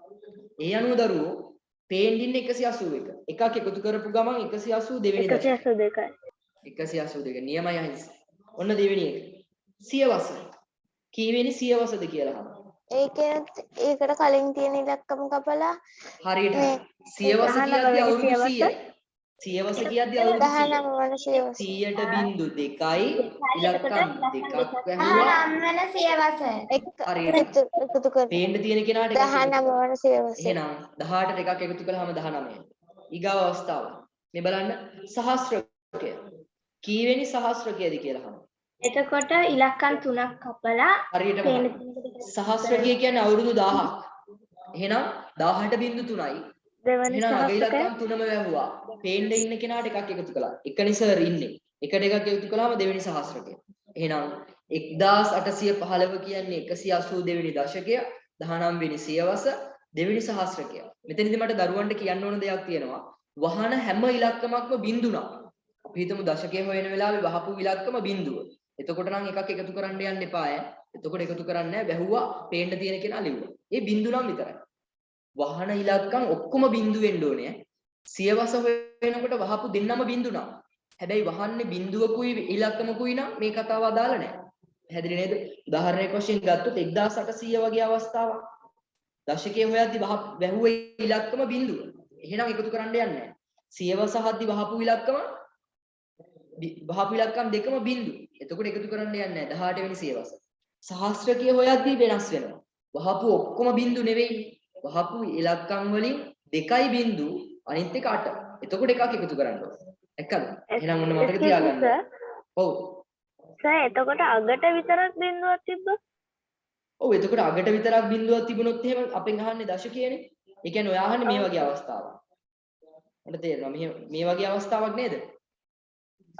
ඒ අනුව දරුවෝ පේන්න ඉන්නේ 181. එකක් එකතු කරපු ගමන් 182 වෙනි දශකය. 182යි. 182 නියමයි අහිංස. ඔන්න දෙවෙනි එක. සියවස. කීවෙනි සියවසද කියලා අහනවා. ඒකට කලින් තියෙන ඉලක්කම කපලා හරියට. සියවස කියද්දී අවුරුදු 100යි. සියවස කියද්දී අවුරුදු 100යි. 19 වන සියවස. 100ට බිංදු 2යි ඉලක්කම් දෙකක් වැහුවා. 19 වන සියවස. හරියට. එකතු කර. පේන්න තියෙන කෙනාට 19 වන සියවස. එහෙනම් 18ට එකක් එකතු කළාම 19යි. ඊගාව අවස්ථාව. මේ බලන්න සහස්‍රකය. කීවෙනි සහස්‍රකයද කියලා අහනවා. එතකොට ඉලක්කම් 3ක් කපලා හරියටම පේන සහස්‍රකය කියන්නේ අවුරුදු 1000ක්. එහෙනම් 18.3යි. දෙවනි එහෙනම් අග සහස්‍රකය ඉලක්කම් 3ම වැහුවා. පේන්න ඉන්න කෙනාට එකක් එකතු කළා. එකනේ සර් ඉන්නේ. එකට එකක් එකතු කළාම දෙවෙනි සහස්‍රකය. එහෙනම් 1815 කියන්නේ 182 වෙනි දශකය, 19 වෙනි සියවස, දෙවෙනි සහස්‍රකය. මෙතනදී මට දරුවන්ට කියන්න ඕන දෙයක් තියෙනවා. වහන හැම ඉලක්කමක්ම බිඳුණා. අපි හිතමු දශකයේ හොයන වෙලාවේ වහපු ඉලක්කම බිඳුව. එතකොට නම් එකක් එකතු කරන්න යන්න එපා ඈ. එතකොට එකතු කරන්නේ නැහැ. වැහුවා පේන්න තියෙන කෙනා ලිව්වා. ඒ බිඳු නම් විතරයි. වහන ඉලක්කම් ඔක්කොම බිඳු වෙන්න ඕනේ. සියවස හොයනකොට වහපු දෙන්නම බිඳුණා. හැබැයි වහන්නේ බිඳුවකුයි ඉලක්කමකුයි නම් මේ කතාව අදාළ නැහැ. පැහැදිලි නේද? උදාහරණයක් වශයෙන් ගත්තොත් 1800 වගේ අවස්ථාවක්. දශකයේ හොයද්දි වැහුව ඉලක්කම බිඳුව. එහෙනම් එකතු කරන්න යන්නේ නැහැ. සියවස හද්දි වහපු ඉලක්කම් දෙකම බිඳු. එතකොට එකතු කරන්න යන්නේ නැහැ. 18 වෙනි සියවස. සහස්‍රකයේ හොයද්දි වෙනස් වෙනවා. වහපු ඔක්කොම බිඳු නෙවෙයි. වහපු ඉලක්කම් වලින් 2යි බිඳු අනිත් එක 8. එතකොට එකක් එකතු කරන්න ඕනේ. එක්කද? එහෙනම් ඔන්න මතක තියාගන්න. ඔව්. සර් එතකොට අගට විතරක් බිඳුවක් තිබ්බොත් ඔව් එතකොට අගට විතරක් බිඳුවක් තිබුණොත් එහෙම අපෙන් අහන්නේ දශකයනේ. ඒ කියන්නේ ඔයා අහන්නේ මේ වගේ අවස්ථාවක්. මට තේරෙනවා මේ වගේ අවස්ථාවක් නේද?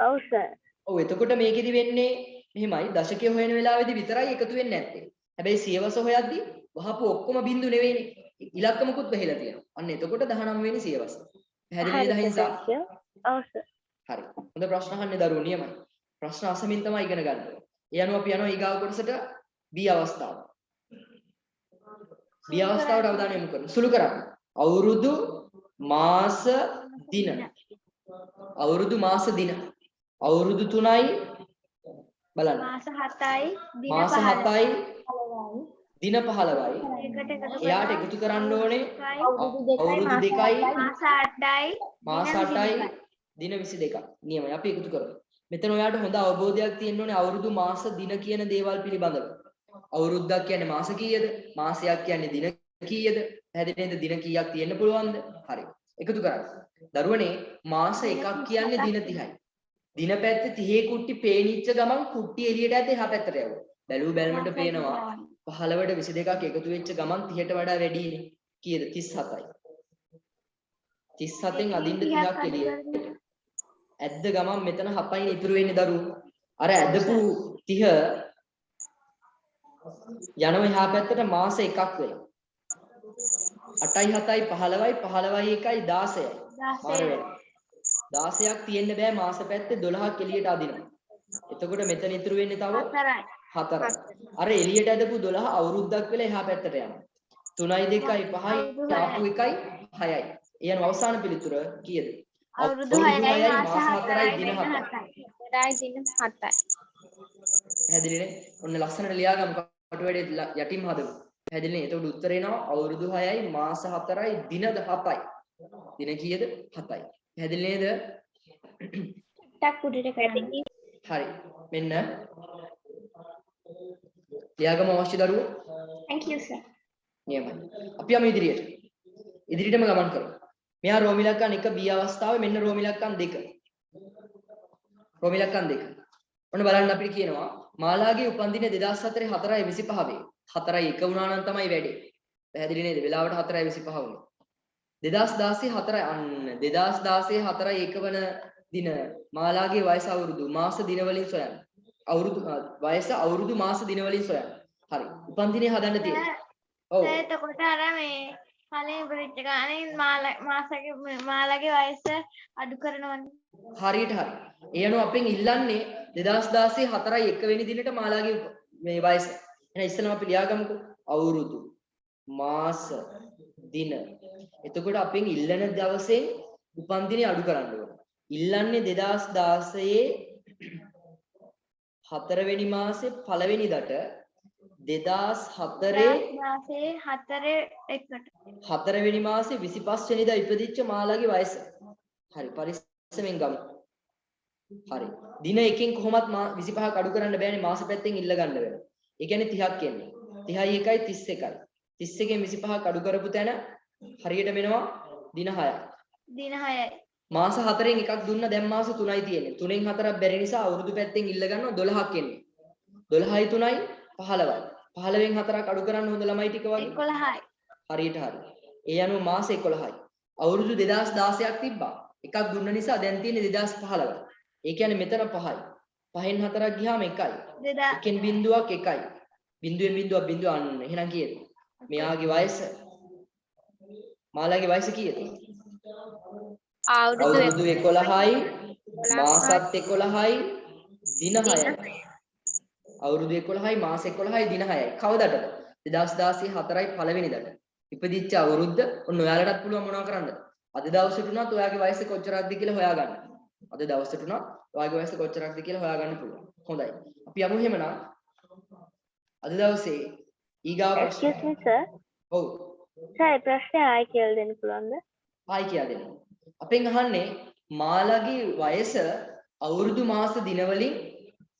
ඔව් සර් ඔව් එතකොට මේකෙදි වෙන්නේ මෙහෙමයි දශකයේ හොයන වෙලාවේදී විතරයි එකතු වෙන්නේ නැත්තේ. හැබැයි සියවස හොයද්දි වහපු ඔක්කොම බිඳු නෙවෙයිනේ. ඉලක්කමකුත් වෙහිලා තියෙනවා. අන්න එතකොට 19 වෙනි සියවස. පැහැදිලි නේද හින්සා? ඔව් සර් හරි. හොඳ ප්‍රශ්න අහන්නේ දරුවෝ නියමයි. ප්‍රශ්න අසමින් තමයි ඉගෙන ගන්න ඕනේ. ඒ අනුව අපි යනවා ඊගාව කොටසට B අවස්ථාව. B අවස්ථාවට අවධානය යොමු කරමු. සුළු කරන්න. අවුරුදු මාස දින. අවුරුදු මාස දින. අවුරුදු 3යි බලන්න. මාස 7යි දින මාස 7යි දින 15යි. එකට එකතු එයාට එකතු කරන්න ඕනේ අවුරුදු 2යි මාස 8යි මාස 8යි දින 22ක්. නියමයි. අපි එකතු කරමු. මෙතන ඔයාලට හොඳ අවබෝධයක් තියෙන්න ඕනේ අවුරුදු මාස දින කියන දේවල් පිළිබඳව. අවුරුද්දක් කියන්නේ මාස කීයද? මාසයක් කියන්නේ දින කීයද? පැහැදිලි නේද? දින කීයක් තියෙන්න පුළුවන්ද? හරි. එකතු කරන්න. දරුවනේ මාස එකක් කියන්නේ දින 30යි. දින පැත්තේ 30 කුට්ටි පේනිච්ච ගමන් කුට්ටි එළියට ඇද්ද එහා පැත්තට යවුවා. බැලුව බැලමට පේනවා 15ට 22ක් එකතු වෙච්ච ගමන් 30ට වඩා වැඩිනේ. කීයද? 37යි. 37න් අදින්න 30ක් එළියට. ඇද්ද ගමන් මෙතන 7යි ඉතුරු වෙන්නේ දරුවෝ. අර ඇදපු 30 යනවා එහා පැත්තට මාස එකක් වෙලා. 8යි 7යි 15යි 15යි 1යි 16යි. මාර වෙලා. 16ක් තියෙන්න බෑ මාස පැත්තේ 12ක් එළියට අදිනවා. එතකොට මෙතන ඉතුරු වෙන්නේ තව 4යි. අර එළියට ඇදපු 12 අවුරුද්දක් වෙලා එහා පැත්තට යනවා. 3යි 2යි 5යි ආපු 1යි 6යි. ඊයන් අවසාන පිළිතුර කීයද? අවුරුදු 6යි මාස 4යි දින 7යි. 7යි දින 7යි. පැහැදිලිනේ? ඔන්න ලස්සනට ලියාගමු කටුවැඩේ යටින්ම හදමු. පැහැදිලිනේ? එතකොට උත්තරේ එනවා අවුරුදු 6යි මාස 4යි දින 7යි. දින කීයද? 7යි. පැහැදිලි නේද? ටක් උඩට කරන්න. හරි. මෙන්න ලියාගමු අවශ්‍ය දරුවෝ. Thank you sir. නියමයි. අපි යමු ඉදිරියට. ඉදිරියටම ගමන් කරමු. මෙහා රෝම ඉලක්කම් 1 B අවස්ථාවේ මෙන්න රෝම ඉලක්කම් 2. රෝම ඉලක්කම් 2. ඔන්න බලන්න අපිට කියනවා මාලාගේ උපන්දින 2004 4:25 4යි 1 වුණා නම් තමයි වැඩේ. පැහැදිලි නේද? වෙලාවට 4:25 වුණා. 2016 4 අන්න 2016 4යි 1 වන දින මාලාගේ වයස අවුරුදු මාස දින වලින් සොයන්න. අවුරුදු වයස අවුරුදු මාස දින වලින් සොයන්න. හරි. උපන්දිනේ හදන්න තියෙනවා. ඔව්. එතකොට අර මේ කලින් බ්‍රිජ් ගානේ මාලාගේ වයස අඩු කරනවනේ. හරියට හරි. ඒ අනුව අපෙන් ඉල්ලන්නේ 2016 4යි 1 වෙනි දිනට මාලාගේ මේ වයස. එහෙනම් ඉස්සෙල්ලාම අපි ලියාගමුකෝ. අවුරුදු මාස දින. එතකොට අපෙන් ඉල්ලන දවසෙන් උපන්දිනේ අඩු කරන්න ඕනේ. ඉල්ලන්නේ 2016 4 වෙනි මාසේ පළවෙනිදට 2004 මාසේ 4 වෙනි මාසේ 25 වෙනිදා ඉපදිච්ච මාලාගේ වයස. හරි පරිස්සමෙන් ගමු. හරි. දින එකෙන් කොහොමත් 25ක් අඩු කරන්න බෑනේ මාස පැත්තෙන් ඉල්ල ගන්න වෙනවා. ඒ කියන්නේ 30ක් එන්නේ. 30යි 1යි 31යි. 31න් 25ක් අඩු කරපු තැන හරියට වෙනවා දින 6ක්. දින 6යි. මාස 4න් එකක් දුන්න දැන් මාස 3යි තියෙන්නේ. 3න් 4ක් බැරි නිසා අවුරුදු පැත්තෙන් ඉල්ල ගන්නවා 12ක් එන්නේ. 12යි 3යි 15යි. 15න් 4ක් අඩු කරන්න හොඳ ළමයි ටික වගේ. 11යි. හරියට හරි. ඒ අනුව මාස 11යි. අවුරුදු 2016ක් තිබ්බා. එකක් දුන්න නිසා දැන් තියෙන්නේ 2015යි. ඒ කියන්නේ මෙතන 5යි. 5න් 4ක් ගියාම 1යි. එකෙන් බිඳුවක් 1යි. බිඳුවෙන් බිඳුවක් බිඳුව අන්න. එහෙනම් කීයද? මෙයාගේ වයස මාලාගේ වයස කීයද? අවුරුදු 11යි මාසත් 11යි දින 6යි. අවුරුදු 11යි මාස 11යි දින 6යි. කවදටද? 2016 4යි පළවෙනිදට. ඉපදිච්ච අවුරුද්ද ඔන්න ඔයාලටත් පුළුවන් මොනවා කරන්නද? අද දවසට උනත් ඔයාගේ වයස කොච්චරක්ද කියලා හොයාගන්න. අද දවසට උනත් ඔයාගේ වයස කොච්චරක්ද කියලා හොයාගන්න පුළුවන්. හොඳයි. අපි යමු එහෙමනම් අද දවසේ ඊගා ප්‍රශ්න. Excuse me sir. ඔව්. සර් ප්‍රශ්නේ ආයි කියලා දෙන්න පුළුවන්ද? ආයි කියලා දෙන්න. අපෙන් අහන්නේ මාලාගේ වයස අවුරුදු මාස දින වලින්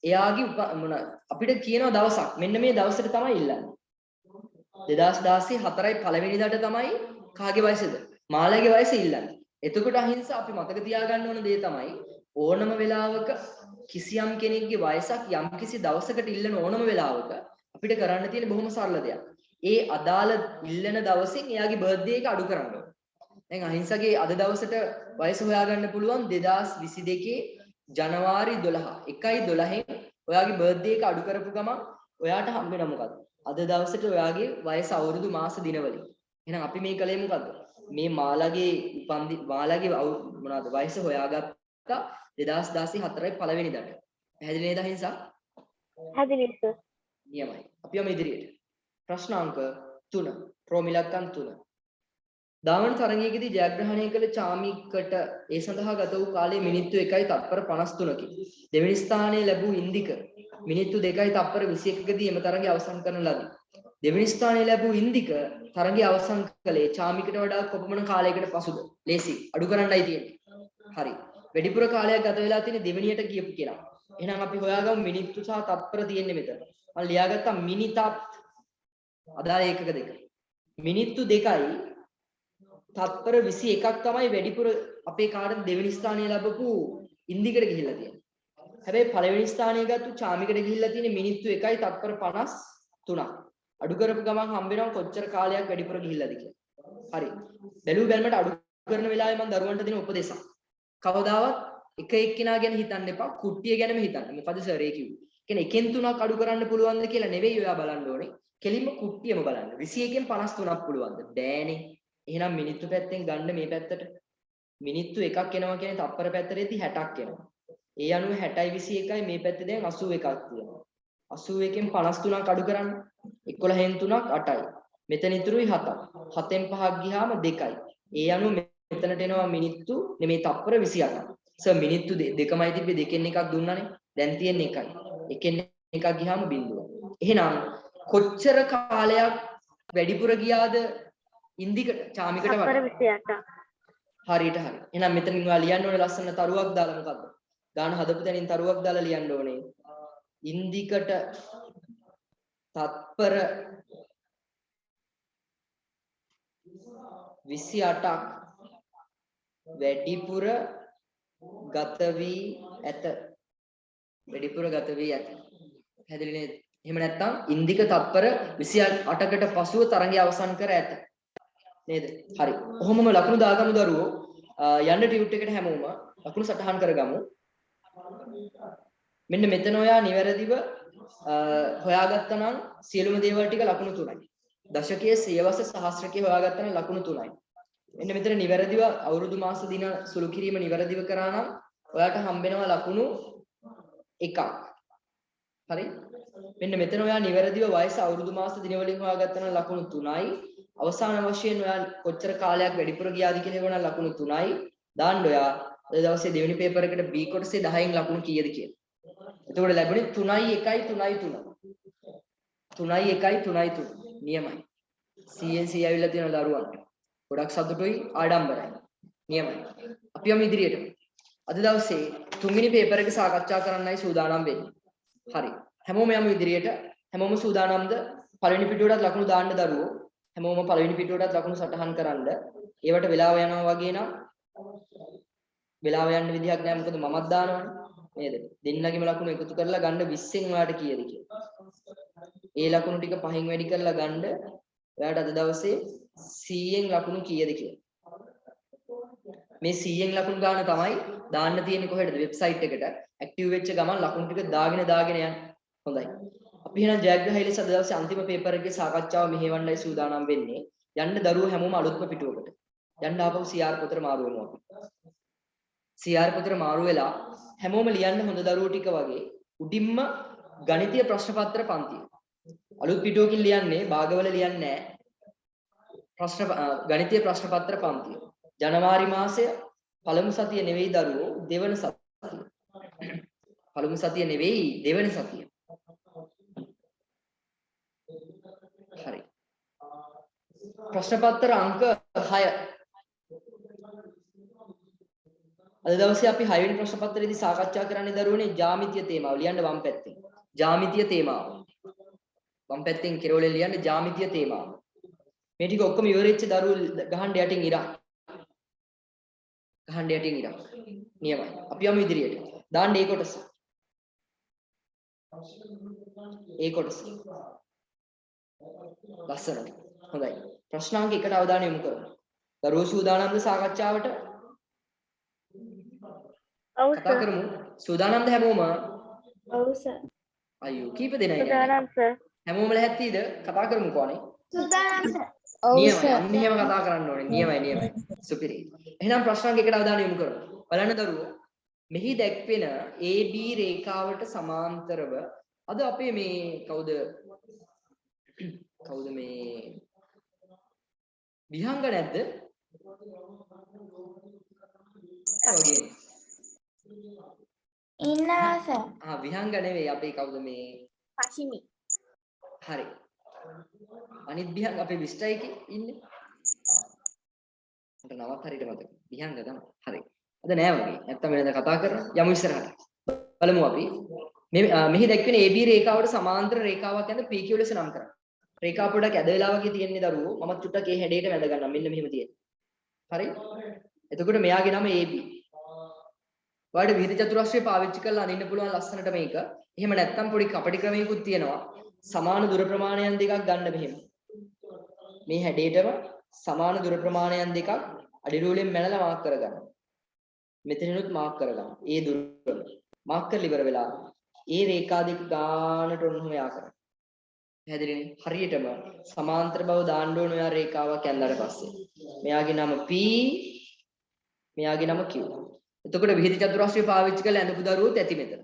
එයාගේ මොන අපිට කියන දවසක් මෙන්න මේ දවසට තමයි ඉල්ලන්නේ. 2016 4යි පළවෙනිදාට තමයි කාගේ වයසද? මාලාගේ වයස ඉල්ලන්නේ. එතකොට අහිංසා අපි මතක තියාගන්න ඕන දේ තමයි ඕනම වෙලාවක කිසියම් කෙනෙක්ගේ වයසක් යම් කිසි දවසකට ඉල්ලන ඕනම වෙලාවක අපිට කරන්න තියෙන බොහොම සරල දෙයක්. ඒ අදාළ ඉල්ලන දවසෙන් එයාගේ බර්ත්ඩේ එක අඩු කරන්න ඕන. දැන් අහිංසගේ අද දවසට වයස හොයාගන්න පුළුවන් 2022 ජනවාරි 12. 1/12න් ඔයාගේ බර්ත්ඩේ එක අඩු කරපු ගමන් ඔයාට හම්බ වෙන මොකද්ද? අද දවසට ඔයාගේ වයස අවුරුදු මාස දිනවලින්. එහෙනම් අපි මේ කලේ මොකද්ද? මේ මාලාගේ මාලාගේ මොනවාද වයස හොයාගත්තා 2016 4යි පළවෙනිදාට. පැහැදිලි නේද අහිංසා? පැහැදිලි සර්. නියමයි. අපි යමු ඉදිරියට. ප්‍රශ්න අංක 3. ප්‍රෝමිලක්කම් 3. දාවන තරගයේදී ජයග්‍රහණය කළ චාමිකට ඒ සඳහා ගත වූ කාලය මිනිත්තු 1යි තත්පර 53කි. දෙවෙනි ස්ථානයේ ලැබූ ඉන්දික මිනිත්තු 2යි තත්පර 21කදී එම තරගය අවසන් කරන ලදී. දෙවෙනි ස්ථානයේ ලැබූ ඉන්දික තරගය අවසන් කළේ චාමිකට වඩා කොපමණ කාලයකට පසුද? ලේසි. අඩු කරන්නයි තියෙන්නේ. හරි. වැඩිපුර කාලයක් ගත වෙලා තියෙන දෙවෙනියට කියපු කියලා. එහෙනම් අපි හොයාගමු මිනිත්තු සහ තත්පර තියෙන්නේ මෙතන. මම ලියාගත්තා මිනිතත් අදාළ ඒකක දෙක. මිනිත්තු 2යි තත්පර 21ක් තමයි වැඩිපුර අපේ කාර්යයෙන් දෙවෙනි ස්ථානය ලැබපු ඉන්දිකට ගිහිල්ලා තියෙන්නේ. හැබැයි පළවෙනි ස්ථානය ගත්තු චාමිකට ගිහිල්ලා තියෙන්නේ මිනිත්තු 1යි තත්පර 53ක්. අඩු කරපු ගමන් හම්බ වෙනවා කොච්චර කාලයක් වැඩිපුර ගිහිල්ලාද කියලා. හරි. බැලුව බැලමට අඩු කරන වෙලාවේ මම දරුවන්ට දෙන උපදේශක්. කවදාවත් එක එක්කිනා ගැන හිතන්න එපා. කුට්ටිය ගැනම හිතන්න. මොකද සර් ඒ කිව්වේ. කියන්නේ එකෙන් තුනක් අඩු කරන්න පුළුවන්ද කියලා නෙවෙයි ඔයා බලන්න ඕනේ. කෙලින්ම කුට්ටියම බලන්න. 21කින් 53ක් පුළුවන්ද? බෑනේ. එහෙනම් මිනිත්තු පැත්තෙන් ගන්න මේ පැත්තට මිනිත්තු එකක් එනවා කියන්නේ තත්පර පැත්තටදී 60ක් එනවා. ඒ අනුව 60යි 21යි මේ පැත්තේ දැන් 81ක් තියෙනවා. 81කින් 53ක් අඩු කරන්න. 11න් 3ක් 8යි. මෙතන ඉතුරුයි 7ක්. 7න් 5ක් ගියාම 2යි. ඒ අනුව මෙතනට එනවා මිනිත්තු නෙමේ තත්පර 28ක්. සර් මිනිත්තු දෙකමයි තිබ්බේ දෙකෙන් එකක් දුන්නානේ. දැන් තියෙන්නේ 1යි. එකෙන් එකක් ගියාම බිඳුව. එහෙනම් කොච්චර කාලයක් වැඩිපුර ගියාද ඉන්දිකට චාමිකට වඩා? තත්පර 28ක්. හරියට හරි. එහෙනම් මෙතනින් ඔයා ලියන්න ඕනේ ලස්සන තරුවක් දාලා මොකද්ද? ගාන හදපු තැනින් තරුවක් දාලා ලියන්න ඕනේ. ඉන්දිකට තත්පර 28ක් වැඩිපුර ගත වී ඇත. වැඩිපුර ගත වී ඇත. හැදෙන්නේ නේද? එහෙම නැත්නම් ඉන්දික තත්පර 28කට පසුව තරඟය අවසන් කර ඇත. නේද? හරි. ඔහොමම ලකුණු දාගමු දරුවෝ. යන්න ටියුට් එකට හැමෝම ලකුණු සටහන් කරගමු. මෙන්න මෙතන ඔයා නිවැරදිව හොයාගත්තා නම් සියලුම දේවල් ටික ලකුණු 3යි. දශකයේ සියවස සහස්‍රකයේ හොයාගත්තා නම් ලකුණු 3යි. මෙන්න මෙතන නිවැරදිව අවුරුදු මාස දින සුළු කිරීම නිවැරදිව කරා නම් ඔයාට හම්බ වෙනවා ලකුණු 1ක්. හරි? මෙන්න මෙතන ඔයා නිවැරදිව වයස අවුරුදු මාස දින වලින් හොයාගත්තා නම් ලකුණු 3යි. අවසාන වශයෙන් ඔයා කොච්චර කාලයක් වැඩිපුර ගියාද කියලා හේවන ලකුණු 3යි. දාන්න ඔයා අද දවසේ දෙවෙනි පේපර් එකට B කොටසේ 10න් ලකුණු කීයද කියලා. එතකොට ලැබුණේ 3යි 1යි 3යි 3. 3යි 1යි 3යි 3. නියමයි. CNC ඇවිල්ලා තියෙන දරුවන්ට. ගොඩක් සතුටුයි ආඩම්බරයි. නියමයි. අපි යමු ඉදිරියට. අද දවසේ තුන්වෙනි පේපර් එක සාකච්ඡා කරන්නයි සූදානම් වෙන්නේ. හරි. හැමෝම යමු ඉදිරියට. හැමෝම සූදානම්ද? පළවෙනි පිටුවටත් ලකුණු දාන්න දරුවෝ. හැමෝම පළවෙනි පිටුවටත් ලකුණු සටහන් කරන්න. ඒවට වෙලාව යනවා වගේ නම් වෙලාව යන්න විදිහක් නැහැ මොකද මමත් දානවනේ නේද? දෙන්නගෙම ලකුණු එකතු කරලා ගන්න 20න් ඔයාලට කීයද කියලා. ඒ ලකුණු ටික 5න් වැඩි කරලා ගන්න ඔයාලට අද දවසේ 100න් ලකුණු කීයද කියලා. මේ 100න් ලකුණු ගන්න තමයි දාන්න තියෙන්නේ කොහෙටද? වෙබ්සයිට් එකට. ඇක්ටිව් වෙච්ච ගමන් ලකුණු ටික දාගෙන යන්න. හොඳයි. අපි එහෙනම් ජයග්‍රහයි ලෙස අද දවසේ අන්තිම පේපර් එකේ සාකච්ඡාව මෙහෙවන්නයි සූදානම් වෙන්නේ. යන්න දරුවෝ හැමෝම අලුත්ම පිටුවකට. යන්න ආපහු CR පොතට මාරු වෙමු අපි. CR පොතට මාරු වෙලා හැමෝම ලියන්න හොඳ දරුවෝ ටික වගේ උඩින්ම ගණිතීය ප්‍රශ්න පත්‍ර පන්තිය. අලුත් පිටුවකින් ලියන්නේ භාගවල ලියන්නේ නැහැ. ගණිතීය ප්‍රශ්න පත්‍ර පන්තිය. ජනවාරි මාසය පළමු සතිය නෙවෙයි දරුවෝ දෙවන සතිය. පළමු සතිය නෙවෙයි දෙවන සතිය. හරි. ප්‍රශ්න පත්‍ර අංක 6. අද දවසේ අපි 6 වෙනි ප්‍රශ්න පත්‍රයේදී සාකච්ඡා කරන්නේ දරුවනේ ජ්‍යාමිතිය තේමාව. ලියන්න වම් පැත්තෙන්. ජ්‍යාමිතිය තේමාව. වම් පැත්තෙන් කෙරවලේ ලියන්න ජ්‍යාමිතිය තේමාව. මේ ටික ඔක්කොම ඉවරෙච්ච දරුවෝ ගහන්න යටින් ඉරක්. ගහන්න යටින් ඉරක්. නියමයි. අපි යමු ඉදිරියට. දාන්න ඒ කොටස. ඒ කොටස. ලස්සනට. හොඳයි. ප්‍රශ්නාංක 1ට අවධානය යොමු කරමු. දරුවෝ සූදානම්ද සාකච්ඡාවට? කතා කරමු. සූදානම්ද හැමෝම? ඔව් සර්. අයියෝ කීප දෙනයි සූදානම් සර්. හැමෝම ලැහැත්තිද? කතා කරමුකෝ අනේ. සූදානම් සර්. නියමයි. අන්න එහෙම කතා කරන්න ඕනේ. නියමයි. සුපිරි. එහෙනම් ප්‍රශ්නාංක 1ට අවධානය යොමු කරමු. බලන්න දරුවෝ. මෙහි දැක්වෙන AB රේඛාවට සමාන්තරව අද අපේ මේ කවුද මේ විහංග නැද්ද? වගේ. ඉන්නවා සර්. විහංග නෙවෙයි අපේ කවුද මේ පශිමි. හරි. අනිත් විහංග අපේ 20 එකේ ඉන්නේ. මට නමත් හරියට මතක. විහංග තමයි. හරි. අද නෑ වගේ. නැත්තම් වෙනද කතා කරමු. යමු ඉස්සරහට. බලමු අපි. මෙහි දැක්වෙන AB රේඛාවට සමාන්තර රේඛාවක් යන PQ ලෙස නම් කරා. රේඛා පොඩක් ඇද වෙලා වගේ තියෙන්නේ දරුවෝ. මම චුට්ටක් ඒ හැඩයට වැද ගන්නම්. මෙන්න මෙහෙම තියෙන්නේ. හරි? එතකොට මෙයාගේ නම AB. ඔයාලට විහිද චතුරස්‍රය පාවිච්චි කරලා අඳින්න පුළුවන් ලස්සනට මේක. එහෙම නැත්නම් පොඩි කපටි ක්‍රමයකුත් තියෙනවා. සමාන දුර ප්‍රමාණයන් දෙකක් ගන්න මෙහෙම. මේ හැඩයටම සමාන දුර ප්‍රමාණයන් දෙකක් අඩි රූලෙන් මැනලා මාක් කරගන්න. මෙතනිනුත් මාක් කරගන්න. ඒ දුර මාක් කරලා ඉවර වෙලා ඒ රේඛා දෙක ගානට ඔන්නම යා කරන්න. පැහැදිලිනේ? හරියටම සමාන්තර බව දාන්න ඕන ඔයා රේඛාවක් ඇඳලා පස්සේ. මෙයාගේ නම P, මෙයාගේ නම Q. එතකොට විහිද චතුරස්‍රය පාවිච්චි කරලා ඇඳපු දරුවෝත් ඇති මෙතන.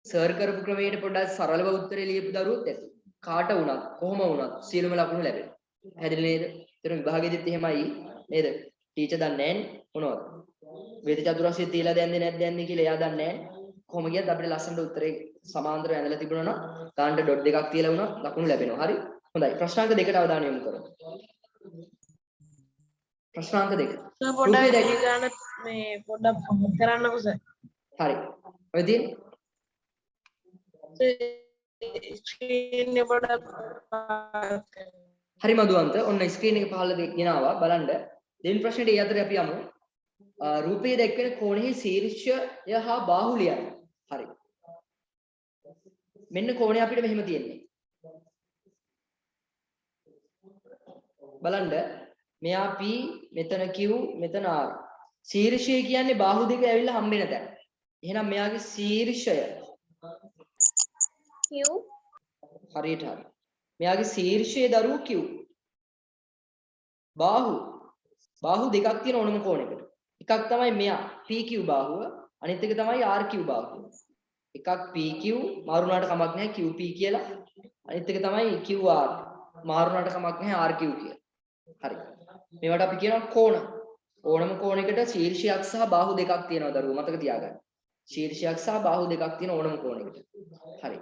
සර් කරපු ක්‍රමයට පොඩ්ඩක් සරලව උත්තරේ ලියපු දරුවෝත් ඇති. කාට වුණත් කොහොම වුණත් සියලුම ලකුණු ලැබෙනවා. පැහැදිලි නේද? ඒතර විභාගෙදිත් එහෙමයි නේද? ටීචර් දන්නේ නැහැ මොනවද? විහිද චතුරස්‍රය තියලා දැන්නේ නැද්ද යන්නේ කියලා එයා දන්නේ නැහැ. කොහොම ගියත් අපිට ලස්සනට උත්තරේ සමාන්තරව ඇඳලා තිබුණා නම් ගානට ඩොට් දෙකක් තියලා වුණා ලකුණු ලැබෙනවා. හරි? හොඳයි. ප්‍රශ්නාංක 2ට අවධානය යොමු කරමු. ප්‍රශ්නාංක 2. පොඩ්ඩක් ගන්න මේ පොඩ්ඩක් කරන්නකෝ සර්. හරි. ඔය තියෙන්නේ ස්ක්‍රීන් එක පොඩ්ඩක් හරි මදුවන්ත ඔන්න ස්ක්‍රීන් එක පහළ ගෙනාවා බලන්න. දෙවෙනි ප්‍රශ්නෙට ඒ අතරේ අපි යමු. රූපයේ දැක්වෙන කෝණෙහි ශීර්ෂය හා බාහු ලියන්න. හරි. මෙන්න කෝණය අපිට මෙහෙම තියෙන්නේ. බලන්න මෙයා P මෙතන Q මෙතන R. ශීර්ෂය කියන්නේ බාහු දෙක ඇවිල්ලා හම්බෙන තැන. එහෙනම් මෙයාගේ ශීර්ෂය Q. හරියට හරි. මෙයාගේ ශීර්ෂයේ දරුවෝ Q. බාහු දෙකක් තියෙන ඕනම කෝණයකට. එකක් තමයි මෙයා PQ බාහුව අනිත් එක තමයි RQ බාහුව. එකක් PQ මාරුණාට කමක් නැහැ QP කියලා. අනිත් එක තමයි QR මාරුණාට කමක් නැහැ RQ කියලා. හරි. මේවට අපි කියනවා කෝණ. ඕනම කෝණයකට ශීර්ෂයක් සහ බාහු දෙකක් තියෙනවා දරුවෝ මතක තියාගන්න. ශීර්ෂයක් සහ බාහු දෙකක් තියෙන ඕනම කෝණයකට. හරි.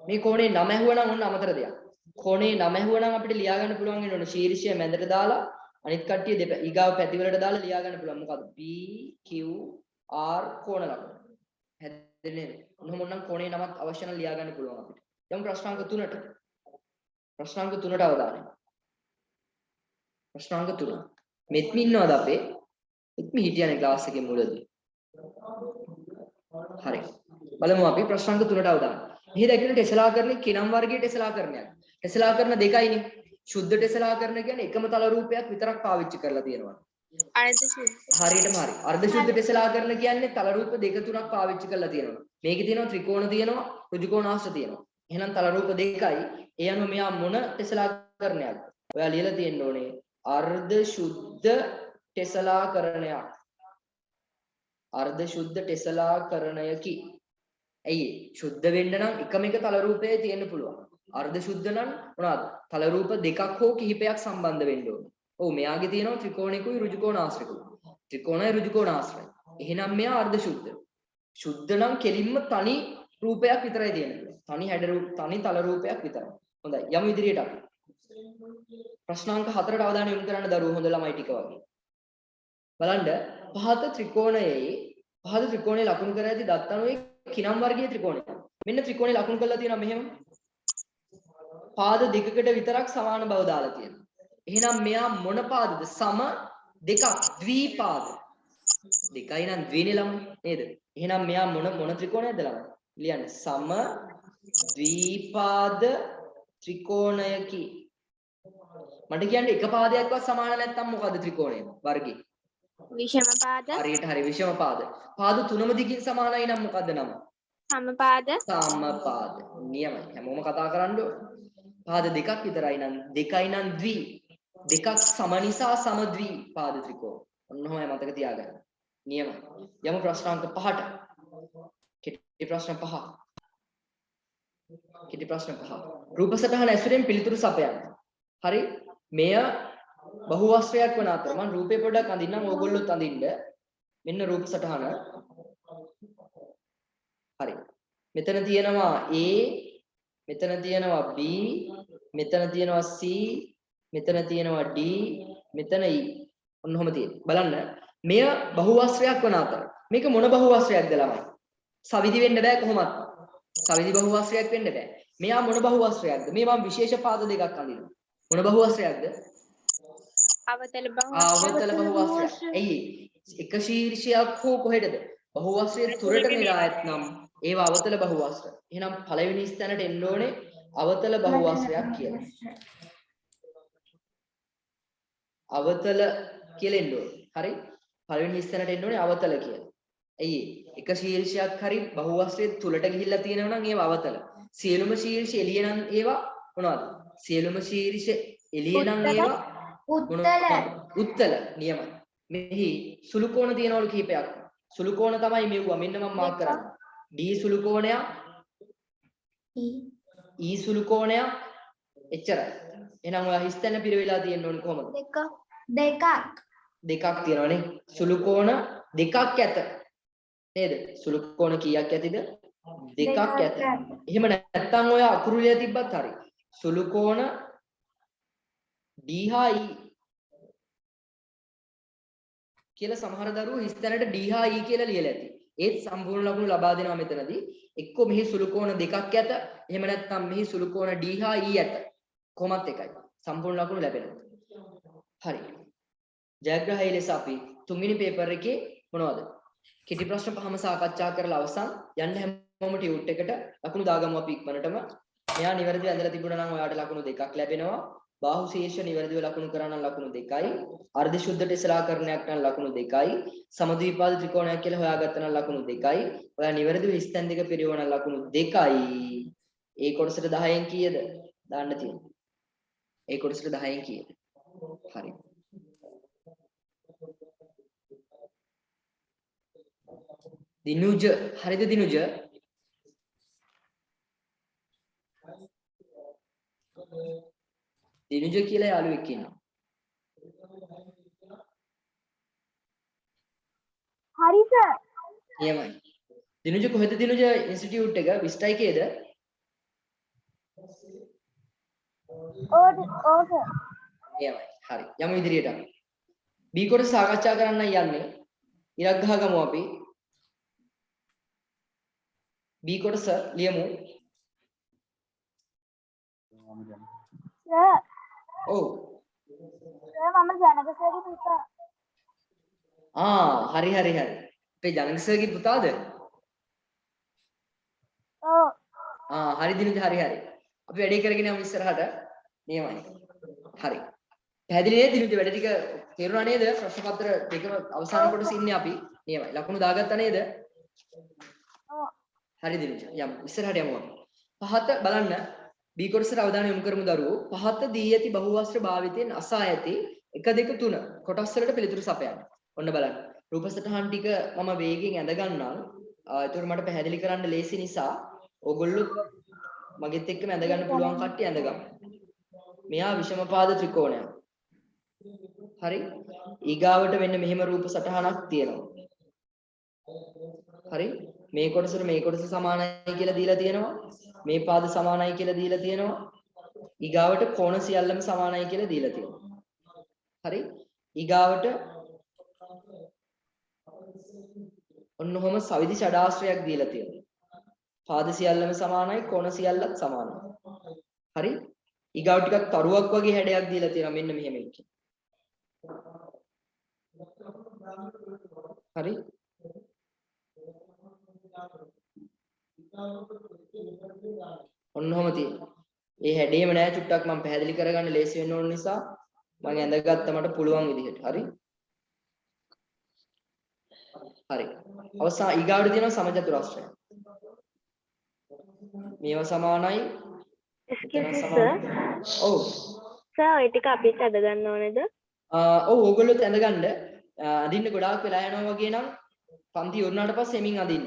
මේ කෝණේ නම ඇහුවනම් ඔන්න අමතර දෙයක්. කෝණේ නම ඇහුවනම් අපිට ලියා ගන්න පුළුවන් වෙන ඕන ශීර්ෂය මැදට දාලා අනිත් කට්ටිය ඊගාව පැතිවලට දාලා ලියා ගන්න පුළුවන්. මොකද්ද? P Q R කෝණ ලකුණ. හැදෙන්නේ නේද? මොනනම් කෝණේ නමක් අවශ්‍ය නම් ලියා ගන්න පුළුවන් අපිට. යමු ප්‍රශ්නාංක 3ට. ප්‍රශ්නාංක 3ට අවධානය. ප්‍රශ්නාංක 3. මෙත්ම ඉන්නවද අපේ? ඉක්ම හිටියනේ ක්ලාස් එකේ මුලදී. හරි. බලමු අපි ප්‍රශ්නාංක 3ට අවදානම්. මෙහි දැක්වෙන ටෙස්ලාකරණය කිනම් වර්ගයේ ටෙස්ලාකරණයක්. ටෙස්ලාකරණ දෙකයිනේ. ශුද්ධ ටෙස්ලාකරණ කියන්නේ එකම තල රූපයක් විතරක් පාවිච්චි කරලා තියෙනවා. හරියටම හරි. අර්ධ ශුද්ධ ටෙස්ලාකරණ කියන්නේ තල රූප දෙක තුනක් පාවිච්චි කරලා තියෙනවා. මේකේ තියෙනවා ත්‍රිකෝණ තියෙනවා, ඍජුකෝණාශ්‍ර තියෙනවා. එහෙනම් තල රූප දෙකයි. ඒ අනුව මෙයා මොන ටෙස්ලාකරණයක්ද? ඔයා ලියලා තියෙන්න ඕනේ අර්ධ ශුද්ධ ටෙස්ලාකරණයක්. අර්ධ ශුද්ධ ටෙස්ලාකරණයකි. ඇයි ශුද්ධ වෙන්න නම් එකම එක තල රූපයේ තියෙන්න පුළුවන්. අර්ධ ශුද්ධ නම් මොනවාද? තල රූප දෙකක් හෝ කිහිපයක් සම්බන්ධ වෙන්න ඕනේ. ඔව් මෙයාගේ තියෙනවා ත්‍රිකෝණිකුයි ඍජුකෝණාශ්‍රිකුයි. ත්‍රිකෝණයි ඍජුකෝණාශ්‍රයි. එහෙනම් මෙයා අර්ධ ශුද්ධ. ශුද්ධ නම් කෙලින්ම තනි රූපයක් විතරයි තියෙන්නේ. තනි හැඩ රූප තනි තල රූපයක් විතරයි. හොඳයි යමු ඉදිරියට අපි. ප්‍රශ්නාංක 4ට අවධානය යොමු කරන්න දරුවෝ හොඳ ළමයි ටික වගේ. බලන්න පහත ත්‍රිකෝණයේ ලකුණු කර ඇති දත් අණුවේ කිනම් වර්ගයේ ත්‍රිකෝණය. මෙන්න ත්‍රිකෝණේ ලකුණු කරලා තියෙනවා මෙහෙම. පාද දෙකකට විතරක් සමාන බව දාලා තියෙනවා. එහෙනම් මෙයා මොන පාදද? සම දෙකක් ද්විපාද. දෙකයි නම් ද්විනේ ළමයි නේද? එහෙනම් මෙයා මොන ත්‍රිකෝණයක්ද ළමයි? ලියන්න. සම ද්විපාද ත්‍රිකෝණයකි. මට කියන්නේ එක පාදයක්වත් සමාන නැත්නම් මොකද්ද ත්‍රිකෝණය? වර්ගය. විෂම පාද. හරියට හරි විෂම පාද. පාද තුනම දිගින් සමානයි නම් මොකද්ද නම? සමපාද. සමපාද. නියමයි. හැමෝම කතා කරන්න ඕනේ. පාද දෙකක් විතරයි නම් දෙකයි නම් ද්වි. දෙකක් සම නිසා සම ද්වි පාද ත්‍රිකෝණ. ඔන්න ඔහොමයි මතක තියාගන්න. නියමයි. යමු ප්‍රශ්නාංක 5ට. කෙටි ප්‍රශ්න 5. කෙටි ප්‍රශ්න 5. රූප සටහන ඇසුරෙන් පිළිතුරු සපයන්න. හරි? මෙය බහුවස්ත්‍රයක් වන අතර මම රූපේ පොඩ්ඩක් අඳින්නම් ඕගොල්ලොත් අඳින්න. මෙන්න රූප සටහන. හරි. මෙතන තියෙනවා A, මෙතන තියෙනවා B, මෙතන තියෙනවා C, මෙතන තියෙනවා D, මෙතන E. ඔන්න ඔහම තියෙනවා. බලන්න. මෙය බහුවස්ත්‍රයක් වන අතර. මේක මොන බහුවස්ත්‍රයක්ද ළමයි? සවිදි වෙන්න බෑ කොහොමත්. සවිදි බහුවස්ත්‍රයක් වෙන්න බෑ. මෙයා මොන බහුවස්ත්‍රයක්ද? මේ මම විශේෂ පාද දෙකක් අඳිනවා. මොන බහුවස්ත්‍රයක්ද? අවතල බහුවස්ත්‍රය. ඇයි එක ශීර්ෂයක් හෝ කොහෙටද? බහුවස්ත්‍රයේ තුරට නෙලා ඇතනම් ඒවා අවතල බහුවස්ත්‍ර. එහෙනම් පළවෙනි ස්ථානට එන්න ඕනේ අවතල බහුවස්ත්‍රයක් කියලා. අවතල කියලා එන්න ඕනේ. හරි? පළවෙනි ස්ථානට එන්න ඕනේ අවතල කියලා. ඇයි එක ශීර්ෂයක් හරි බහුවස්ත්‍රයේ තුලට ගිහිල්ලා තියෙනවා නම් ඒවා අවතල. සියලුම ශීර්ෂ එළිය නම් ඒවා මොනවද? සියලුම ශීර්ෂ එළිය නම් ඒවා උත්තල. නියමයි. මෙහි සුළු කෝණ තියනවලු කීපයක්. සුළු කෝණ තමයි මෙව්වා. මෙන්න මම මාක් කරන්නේ. D සුළු කෝණයක් E සුළු කෝණයක් එච්චරයි. එහෙනම් ඔයා හිස්තැන පිරවිලා තියෙන්න ඕනේ කොහමද? දෙකක් තියෙනවනේ. සුළු කෝණ දෙකක් ඇත. නේද? සුළු කෝණ කීයක් ඇතිද? දෙකක් ඇත. එහෙම නැත්නම් ඔය අකුරු ලියලා තිබ්බත් හරි. සුළු කෝණ D හා E කියලා සමහර දරුවෝ හිස්තැනට D හා E කියලා ලියලා ඇති. ඒත් සම්පූර්ණ ලකුණු ලබා දෙනවා මෙතනදී. එක්ක මෙහි සුළු කෝණ දෙකක් ඇත. එහෙම නැත්නම් මෙහි සුළු කෝණ D හා E ඇත. කොහොමත් එකයි. සම්පූර්ණ ලකුණු ලැබෙනවා. හරි. ජයග්‍රහයි ලෙස අපි තුන්වෙනි පේපර් එකේ මොනවද? කෙටි ප්‍රශ්න පහම සාකච්ඡා කරලා අවසන් යන්න හැමෝම ටියුට් එකට ලකුණු දාගමු අපි ඉක්මනටම. මෙයා නිවැරදිව ඇඳලා තිබුණා නම් ඔයාට ලකුණු දෙකක් ලැබෙනවා. බාහු ශීර්ෂ නිවැරදිව ලකුණු කරා නම් ලකුණු 2යි. අර්ධ ශුද්ධ ටෙස්ලාකරණයක් නම් ලකුණු 2යි. සමද්විපාද ත්‍රිකෝණයක් කියලා හොයාගත්තා නම් ලකුණු 2යි. ඔයා නිවැරදිව ස්ථන් දෙක පිරියව නම් ලකුණු 2යි. ඒ කොටසට 10න් කීයද? දාන්න තියෙනවා. ඒ කොටසට 10න් කීයද? හරි. දිනුජ හරිද දිනුජ? දිනුජ කියලා යාළුවෙක් ඉන්නවා. හරි සර්. එහෙමයි. දිනුජ කොහෙද දිනුජ ඉන්ස්ටිටියුට් එක 20යි කේද? ඕ සර්. එහෙමයි. හරි. යමු ඉදිරියට අපි. B කොටස සාකච්ඡා කරන්න යන්නේ. ඉරක් ගහගමු අපි. B කොටස ලියමු. සර්. ඔව්. සර් මම ජනක සර්ගේ පුතා. හරි හරි හරි. අපේ ජනක සර්ගේ පුතාද? ඔව්. හරි දිනුජ හරි හරි. අපි වැඩේ කරගෙන යමු ඉස්සරහට. නියමයි. හරි. පැහැදිලි නේද දිනුජ වැඩ ටික තේරුණා නේද? ප්‍රශ්න පත්‍ර දෙකම අවසාන කොටස ඉන්නේ අපි. නියමයි. ලකුණු දාගත්තා නේද? හරි දිනුජ. යමු. ඉස්සරහට යමු අපි. පහත බලන්න B කොටසට අවධානය යොමු කරමු දරුවෝ. පහත දී ඇති බහුවස්ත්‍ර භාවිතයෙන් අසා ඇති 1 2 3 කොටස් වලට පිළිතුරු සපයන්න. ඔන්න බලන්න. රූප සටහන් ටික මම වේගෙන් ඇඳ ගන්නම්. ඒතකොට මට පැහැදිලි කරන්න ලේසි නිසා ඕගොල්ලෝ මගෙත් එක්කම ඇඳ ගන්න පුළුවන් කට්ටිය ඇඳගමු. මෙයා විෂමපාද ත්‍රිකෝණයක්. හරි? ඊගාවට මෙන්න මෙහෙම රූප සටහනක් තියෙනවා. හරි? මේ කොටස සමානයි කියලා දීලා තියෙනවා. මේ පාද සමානයි කියලා දීලා තියෙනවා. ඊගාවට කෝණ සියල්ලම සමානයි කියලා දීලා තියෙනවා. හරි? ඊගාවට ඔන්නෝම සවිදි ෂඩාශ්‍රයක් දීලා තියෙනවා. පාද සියල්ලම සමානයි, කෝණ සියල්ලත් සමානයි. හරි? ඊගාව ටිකක් තරුවක් වගේ හැඩයක් දීලා තියෙනවා මෙන්න මෙහෙම එකකින්. හරි? ඔන්නෝම තියෙනවා. මේ හැඩේම නෑ චුට්ටක් මම පැහැදිලි කරගන්න ලේසි වෙන්න ඕන නිසා මම ඇඳගත්ත මට පුළුවන් විදිහට. හරි? හරි. අවසාන ඊගාවට තියෙනවා සමචතුරස්‍රය. මේවා සමානයි. Excuse me sir. ඔව්. සර් ඔය ටික අපිත් අද ගන්න ඕනේද? ඔව් ඕගොල්ලෝත් ඇඳගන්න. අදින්න ගොඩාක් වෙලා යනවා වගේ නම් පන්ති ඉවරනාට පස්සේ එමින් අදින්න.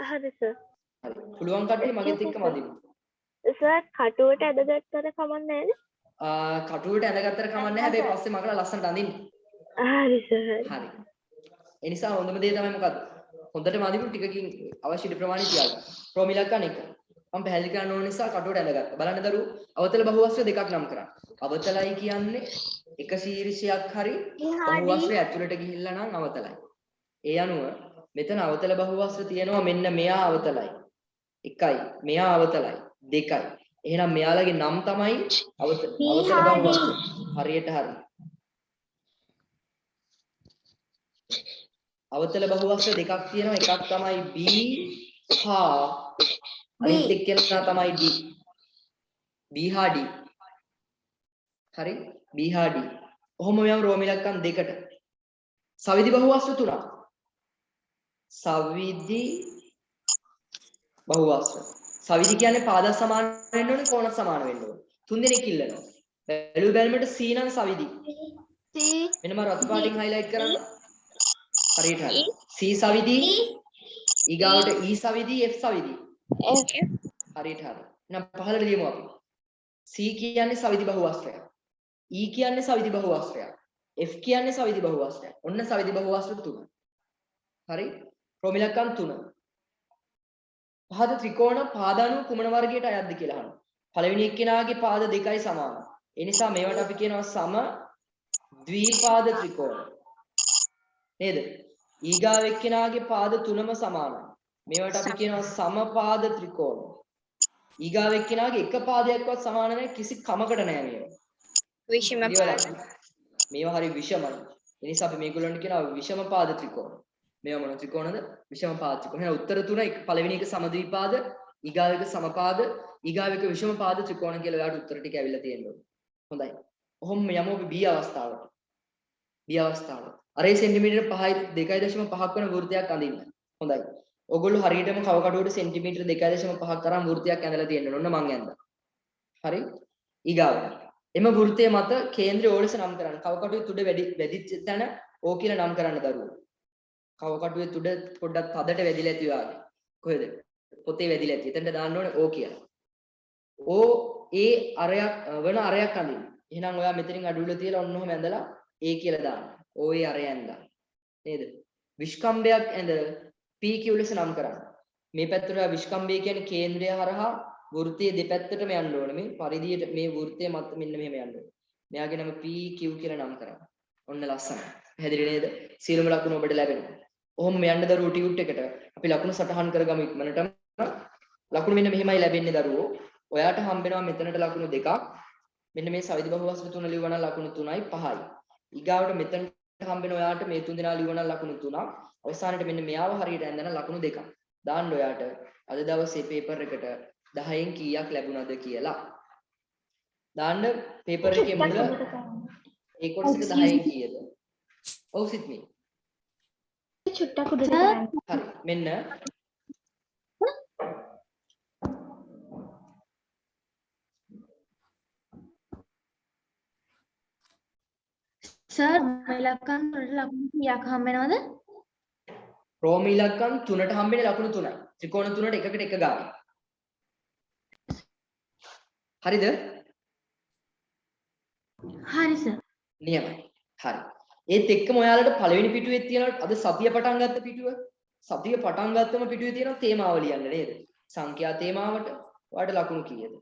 හරි සර්. හරි. පුළුවන් කට්ටිය මගෙත් එක්කම අදින්න. සර් කටුවට ඇදගත්තට කමක් නැහැ නේ? කටුවට ඇඳගත්තට කමක් නැහැ. හැබැයි පස්සේ මගලා ලස්සනට අදින්න. හරි සර්. හරි. ඒ නිසා හොඳම දේ තමයි මොකද්ද? හොඳටම අදිමු ටිකකින් අවශ්‍ය ප්‍රමාණය තියාගන්න. ප්‍රෝමිලක්කන් එක. මම පැහැදිලි කරන්න ඕන නිසා කටුවට ඇඳගත්තා. බලන්න දරුවෝ අවතල බහුවස්ත්‍ර දෙකක් නම් කරා. අවතලයි කියන්නේ එක ශීර්ෂයක් හරි බහුවස්ත්‍රය ඇතුළට ගිහිල්ලා නම් අවතලයි. ඒ අනුව මෙතන අවතල බහුවස්ත්‍ර තියෙනවා මෙන්න මෙයා අවතලයි. 1යි මෙයා අවතලයි 2යි. එහෙනම් මෙයාලගේ නම් තමයි අවතල බහුවස්ත්‍ර. හරියට හරි. අවතල බහුවස්ත්‍ර දෙකක් තියෙනවා. එකක් තමයි B හා අනිත් එක්කෙනා තමයි D. B හා D. හරි? B හා D. ඔහොම යම් රෝම ඉලක්කම් දෙකට. සවිදි බහුවස්ත්‍ර තුනක්. සවිදි බහුවස්ත්‍ර. සවිදි කියන්නේ පාද සමාන වෙන්න ඕනේ, කෝණ සමාන වෙන්න ඕනේ. තුන් දෙනෙක් ඉල්ලනවා. බැලු බැලමට C නම් සවිදි. මෙන්න මම රතු පාටින් highlight කරන්න. හරියට හරි. C සවිදි, ඊගාවට E සවිදි, F සවිදි. හරියට හරි. එහෙනම් පහළට ලියමු අපි. C කියන්නේ සවිදි බහුවස්ත්‍රයක්. E කියන්නේ සවිදි බහුවස්ත්‍රයක්. F කියන්නේ සවිදි බහුවස්ත්‍රයක්. ඔන්න සවිදි බහුවස්ත්‍ර තුන. හරි? ප්‍රෝමිලක්කම් 3. පහත ත්‍රිකෝණ පාදාණු කුමන වර්ගයට අයත්ද කියලා අහනවා. පළවෙනි එක්කෙනාගේ පාද දෙකයි සමාන. ඒ නිසා මේවට අපි කියනවා සම ද්විපාද ත්‍රිකෝණ. නේද? ඊගාව එක්කෙනාගේ පාද තුනම සමානයි. මේවට අපි කියනවා සමපාද ත්‍රිකෝණ. ඊගාව එක්කෙනාගේ එක පාදයක්වත් සමාන නැහැ, කිසි කමකට නැහැ මේවා. විෂම පාද. මේවා හරි විෂමයි. ඒ නිසා අපි මේගොල්ලන්ට කියනවා විෂම පාද ත්‍රිකෝණ. මේවා මොන ත්‍රිකෝණද? විෂම පාද ත්‍රිකෝණ. එහෙනම් උත්තර තුන පළවෙනි එක සමද්විපාද, ඊගාව එක සමපාද, ඊගාව එක විෂම පාද ත්‍රිකෝණ කියලා ඔයාලට උත්තර ටික ඇවිල්ලා තියෙනවා. හොඳයි. ඔහොම යමු අපි B අවස්ථාවට. B අවස්ථාව. අරේ සෙන්ටිමීටර 5යි 2.5ක් වෙන වෘත්තයක් අඳින්න. හොඳයි. ඔයගොල්ලෝ හරියටම කව කඩුවට සෙන්ටිමීටර 2.5ක් තරම් වෘත්තයක් ඇඳලා තියෙන්න ඕන. මං ඇඳලා. හරි? ඊගාවට. එම වෘත්තය මත කේන්ද්‍රය O ලෙස නම් කරන්න. කව කඩුවේ තුඩ වැඩිච්ච තැන O කියලා නම් කරන්න දරුවෝ. කව කඩුවේ තුඩ පොඩ්ඩක් තදට වැදිලා ඇති වාගේ. කොහෙද? පොතේ වැදිලා ඇති. එතනට දාන්න ඕනේ O කියලා. O ඒ අරයක් වෙන අරයක් අඳින්න. එහෙනම් ඔයා මෙතනින් අඩුවල තියලා ඔන්න ඔහම ඇඳලා A කියලා දාන්න. O ඒ අරය ඇඳලා. නේද? විස්කම්භයක් ඇඳ PQ ලෙස නම් කරන්න. මේ පැත්තට විස්කම්භය කියන්නේ කේන්ද්‍රය හරහා වෘත්තයේ දෙපැත්තටම යන්න ඕනේ. මේ පරිධියට මේ වෘත්තය මත මෙන්න මෙහෙම යන්න ඕනේ. මෙයාගේ නම PQ කියලා නම් කරන්න. ඔන්න ලස්සනයි. පැහැදිලි නේද? සියලුම ලකුණු ඔබට ලැබෙනවා. ඔහොම යන්න දරුවෝ ටියුට් එකට අපි ලකුණු සටහන් කරගමු ඉක්මනටම. ලකුණු මෙන්න මෙහෙමයි ලැබෙන්නේ දරුවෝ. ඔයාට හම්බෙනවා මෙතනට ලකුණු දෙකක්. මෙන්න මේ සවිදි බහුවස්ත්‍ර තුන ලියවන ලකුණු 3යි 5යි. ඊගාවට මෙතන හම්බෙන ඔයාට මේ තුන් දෙනා ලියවන ලකුණු 3ක්. අවසානයේ මෙන්න මෙයාව හරියට ඇඳන ලකුණු 2ක්. දාන්න ඔයාට අද දවසේ පේපර් එකට 10න් කීයක් ලැබුණාද කියලා. දාන්න පේපර් එකේ මුල ඒ කොටසට 10න් කීයද? ඔව් සිත්මි. චුට්ටක් උඩට දාන්න. හරි. මෙන්න සර් ඉලක්කම් වලට ලකුණු කීයක් හම්බ වෙනවද? රෝම ඉලක්කම් 3ට හම්බෙන්නේ ලකුණු 3යි. ත්‍රිකෝණ 3ට එකකට එක ගානේ. හරිද? හරි සර්. නියමයි. හරි. ඒත් එක්කම ඔයාලට පළවෙනි පිටුවේ තියෙන අද සතිය පටන් ගත්ත පිටුව. සතිය පටන් ගත්තම පිටුවේ තියෙන තේමාව ලියන්න නේද? සංඛ්‍යා තේමාවට ඔයාලට ලකුණු කීයද?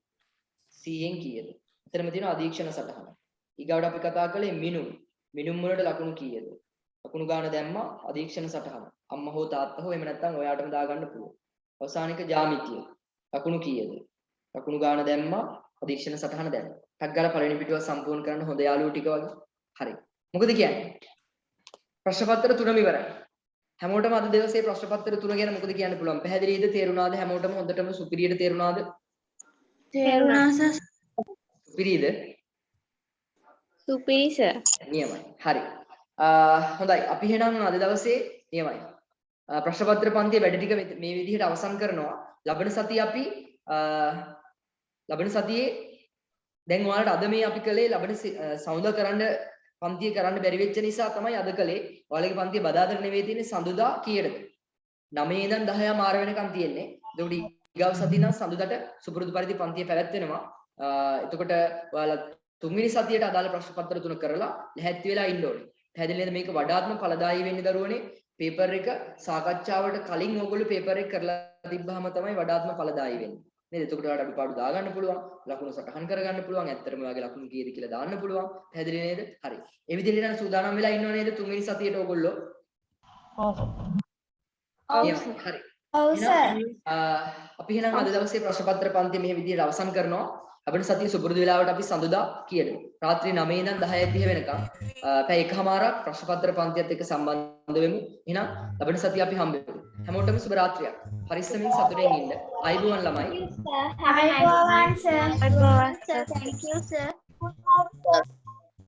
100න් කීයද? එතරම් තියෙන අධීක්ෂණ සටහන. ඊගාවට අපි කතා කළේ මිනුම්. මිනුම් වලට ලකුණු කීයද? ලකුණු ගාන දැම්මා අධීක්ෂණ සටහන. අම්මා හෝ තාත්තා හෝ එහෙම නැත්නම් ඔයාටම දාගන්න පුළුවන්. අවසානික ජ්‍යාමිතිය. ලකුණු කීයද? ලකුණු ගාන දැම්මා අධීක්ෂණ සටහන දැම්මා. ටක් ගාලා පළවෙනි පිටුව සම්පූර්ණ කරන්න හොඳ යාළුවෝ ටික වගේ. හරි. මොකද කියන්නේ? ප්‍රශ්න පත්‍ර 3ම ඉවරයි. හැමෝටම අද දවසේ ප්‍රශ්න පත්‍ර 3 ගැන මොකද කියන්න පුළුවන්? පැහැදිලිද? තේරුණාද? හැමෝටම හොඳටම සුපිරියට තේරුණාද? තේරුණා සර්. සුපිරියද? සුපිරි සර්. නියමයි. හරි. හොඳයි. අපි එහෙනම් අද දවසේ නියමයි. ප්‍රශ්න පත්‍ර පන්තියේ වැඩ ටික මේ විදිහට අවසන් කරනවා. ලබන සතියේ අපි ලබන සතියේ දැන් ඔයාලට අද මේ අපි කළේ ලබන සමුදා කරන්න පන්තිය කරන්න බැරි වෙච්ච නිසා තමයි අද කළේ. ඔයාලගේ පන්තිය බදාදර නෙවෙයි තියෙන්නේ සඳුදා කීයටද? 9 ඉඳන් 10 මාර වෙනකම් තියෙන්නේ. එතකොට ඊගාව සතිය නම් සඳුදාට සුපුරුදු පරිදි පන්තිය පැවැත්වෙනවා. එතකොට ඔයාලා තුන්වෙනි සතියට අදාළ ප්‍රශ්න පත්‍ර 3 කරලා ලැහැත්ති වෙලා ඉන්න ඕනේ. පැහැදිලිද මේක වඩාත්ම ඵලදායී වෙන්නේ දරුවනේ පේපර් එක සාකච්ඡාවට කලින් ඕගොල්ලෝ පේපර් එක කරලා තිබ්බහම තමයි වඩාත්ම ඵලදායී වෙන්නේ. නේද? එතකොට ඔයාලට අඩුපාඩු දාගන්න පුළුවන්, ලකුණු සටහන් කරගන්න පුළුවන්, ඇත්තටම ඔයාගේ ලකුණු කීයද කියලා දාන්න පුළුවන්. පැහැදිලි නේද? හරි. ඒ විදිහට නම් සූදානම් වෙලා ඉන්නව නේද තුන්වෙනි සතියට ඕගොල්ලෝ? ඔව්. හරි. ඔව් සර්. අපි එහෙනම් අද දවසේ ප්‍රශ්න පත්‍ර පන්තිය මේ විදිහට අවසන් කරනවා. අපේ සතිය සුපුරුදු වෙලාවට අපි සඳුදා කියනවා. රාත්‍රී 9 ඉඳන් 10:30 වෙනකම් පැය එකමාරක් ප්‍රශ්න පත්‍ර පන්තියත් එක්ක සම්බන්ධ වෙමු. එහෙනම් ලබන සතිය අපි හම්බෙමු. හැමෝටම සුබ රාත්‍රියක්. පරිස්සමින් සතුටින් ඉන්න. ආයුබෝවන් ළමයි. Hi, sir. අයිබෝවන් සර්. Thank you, sir.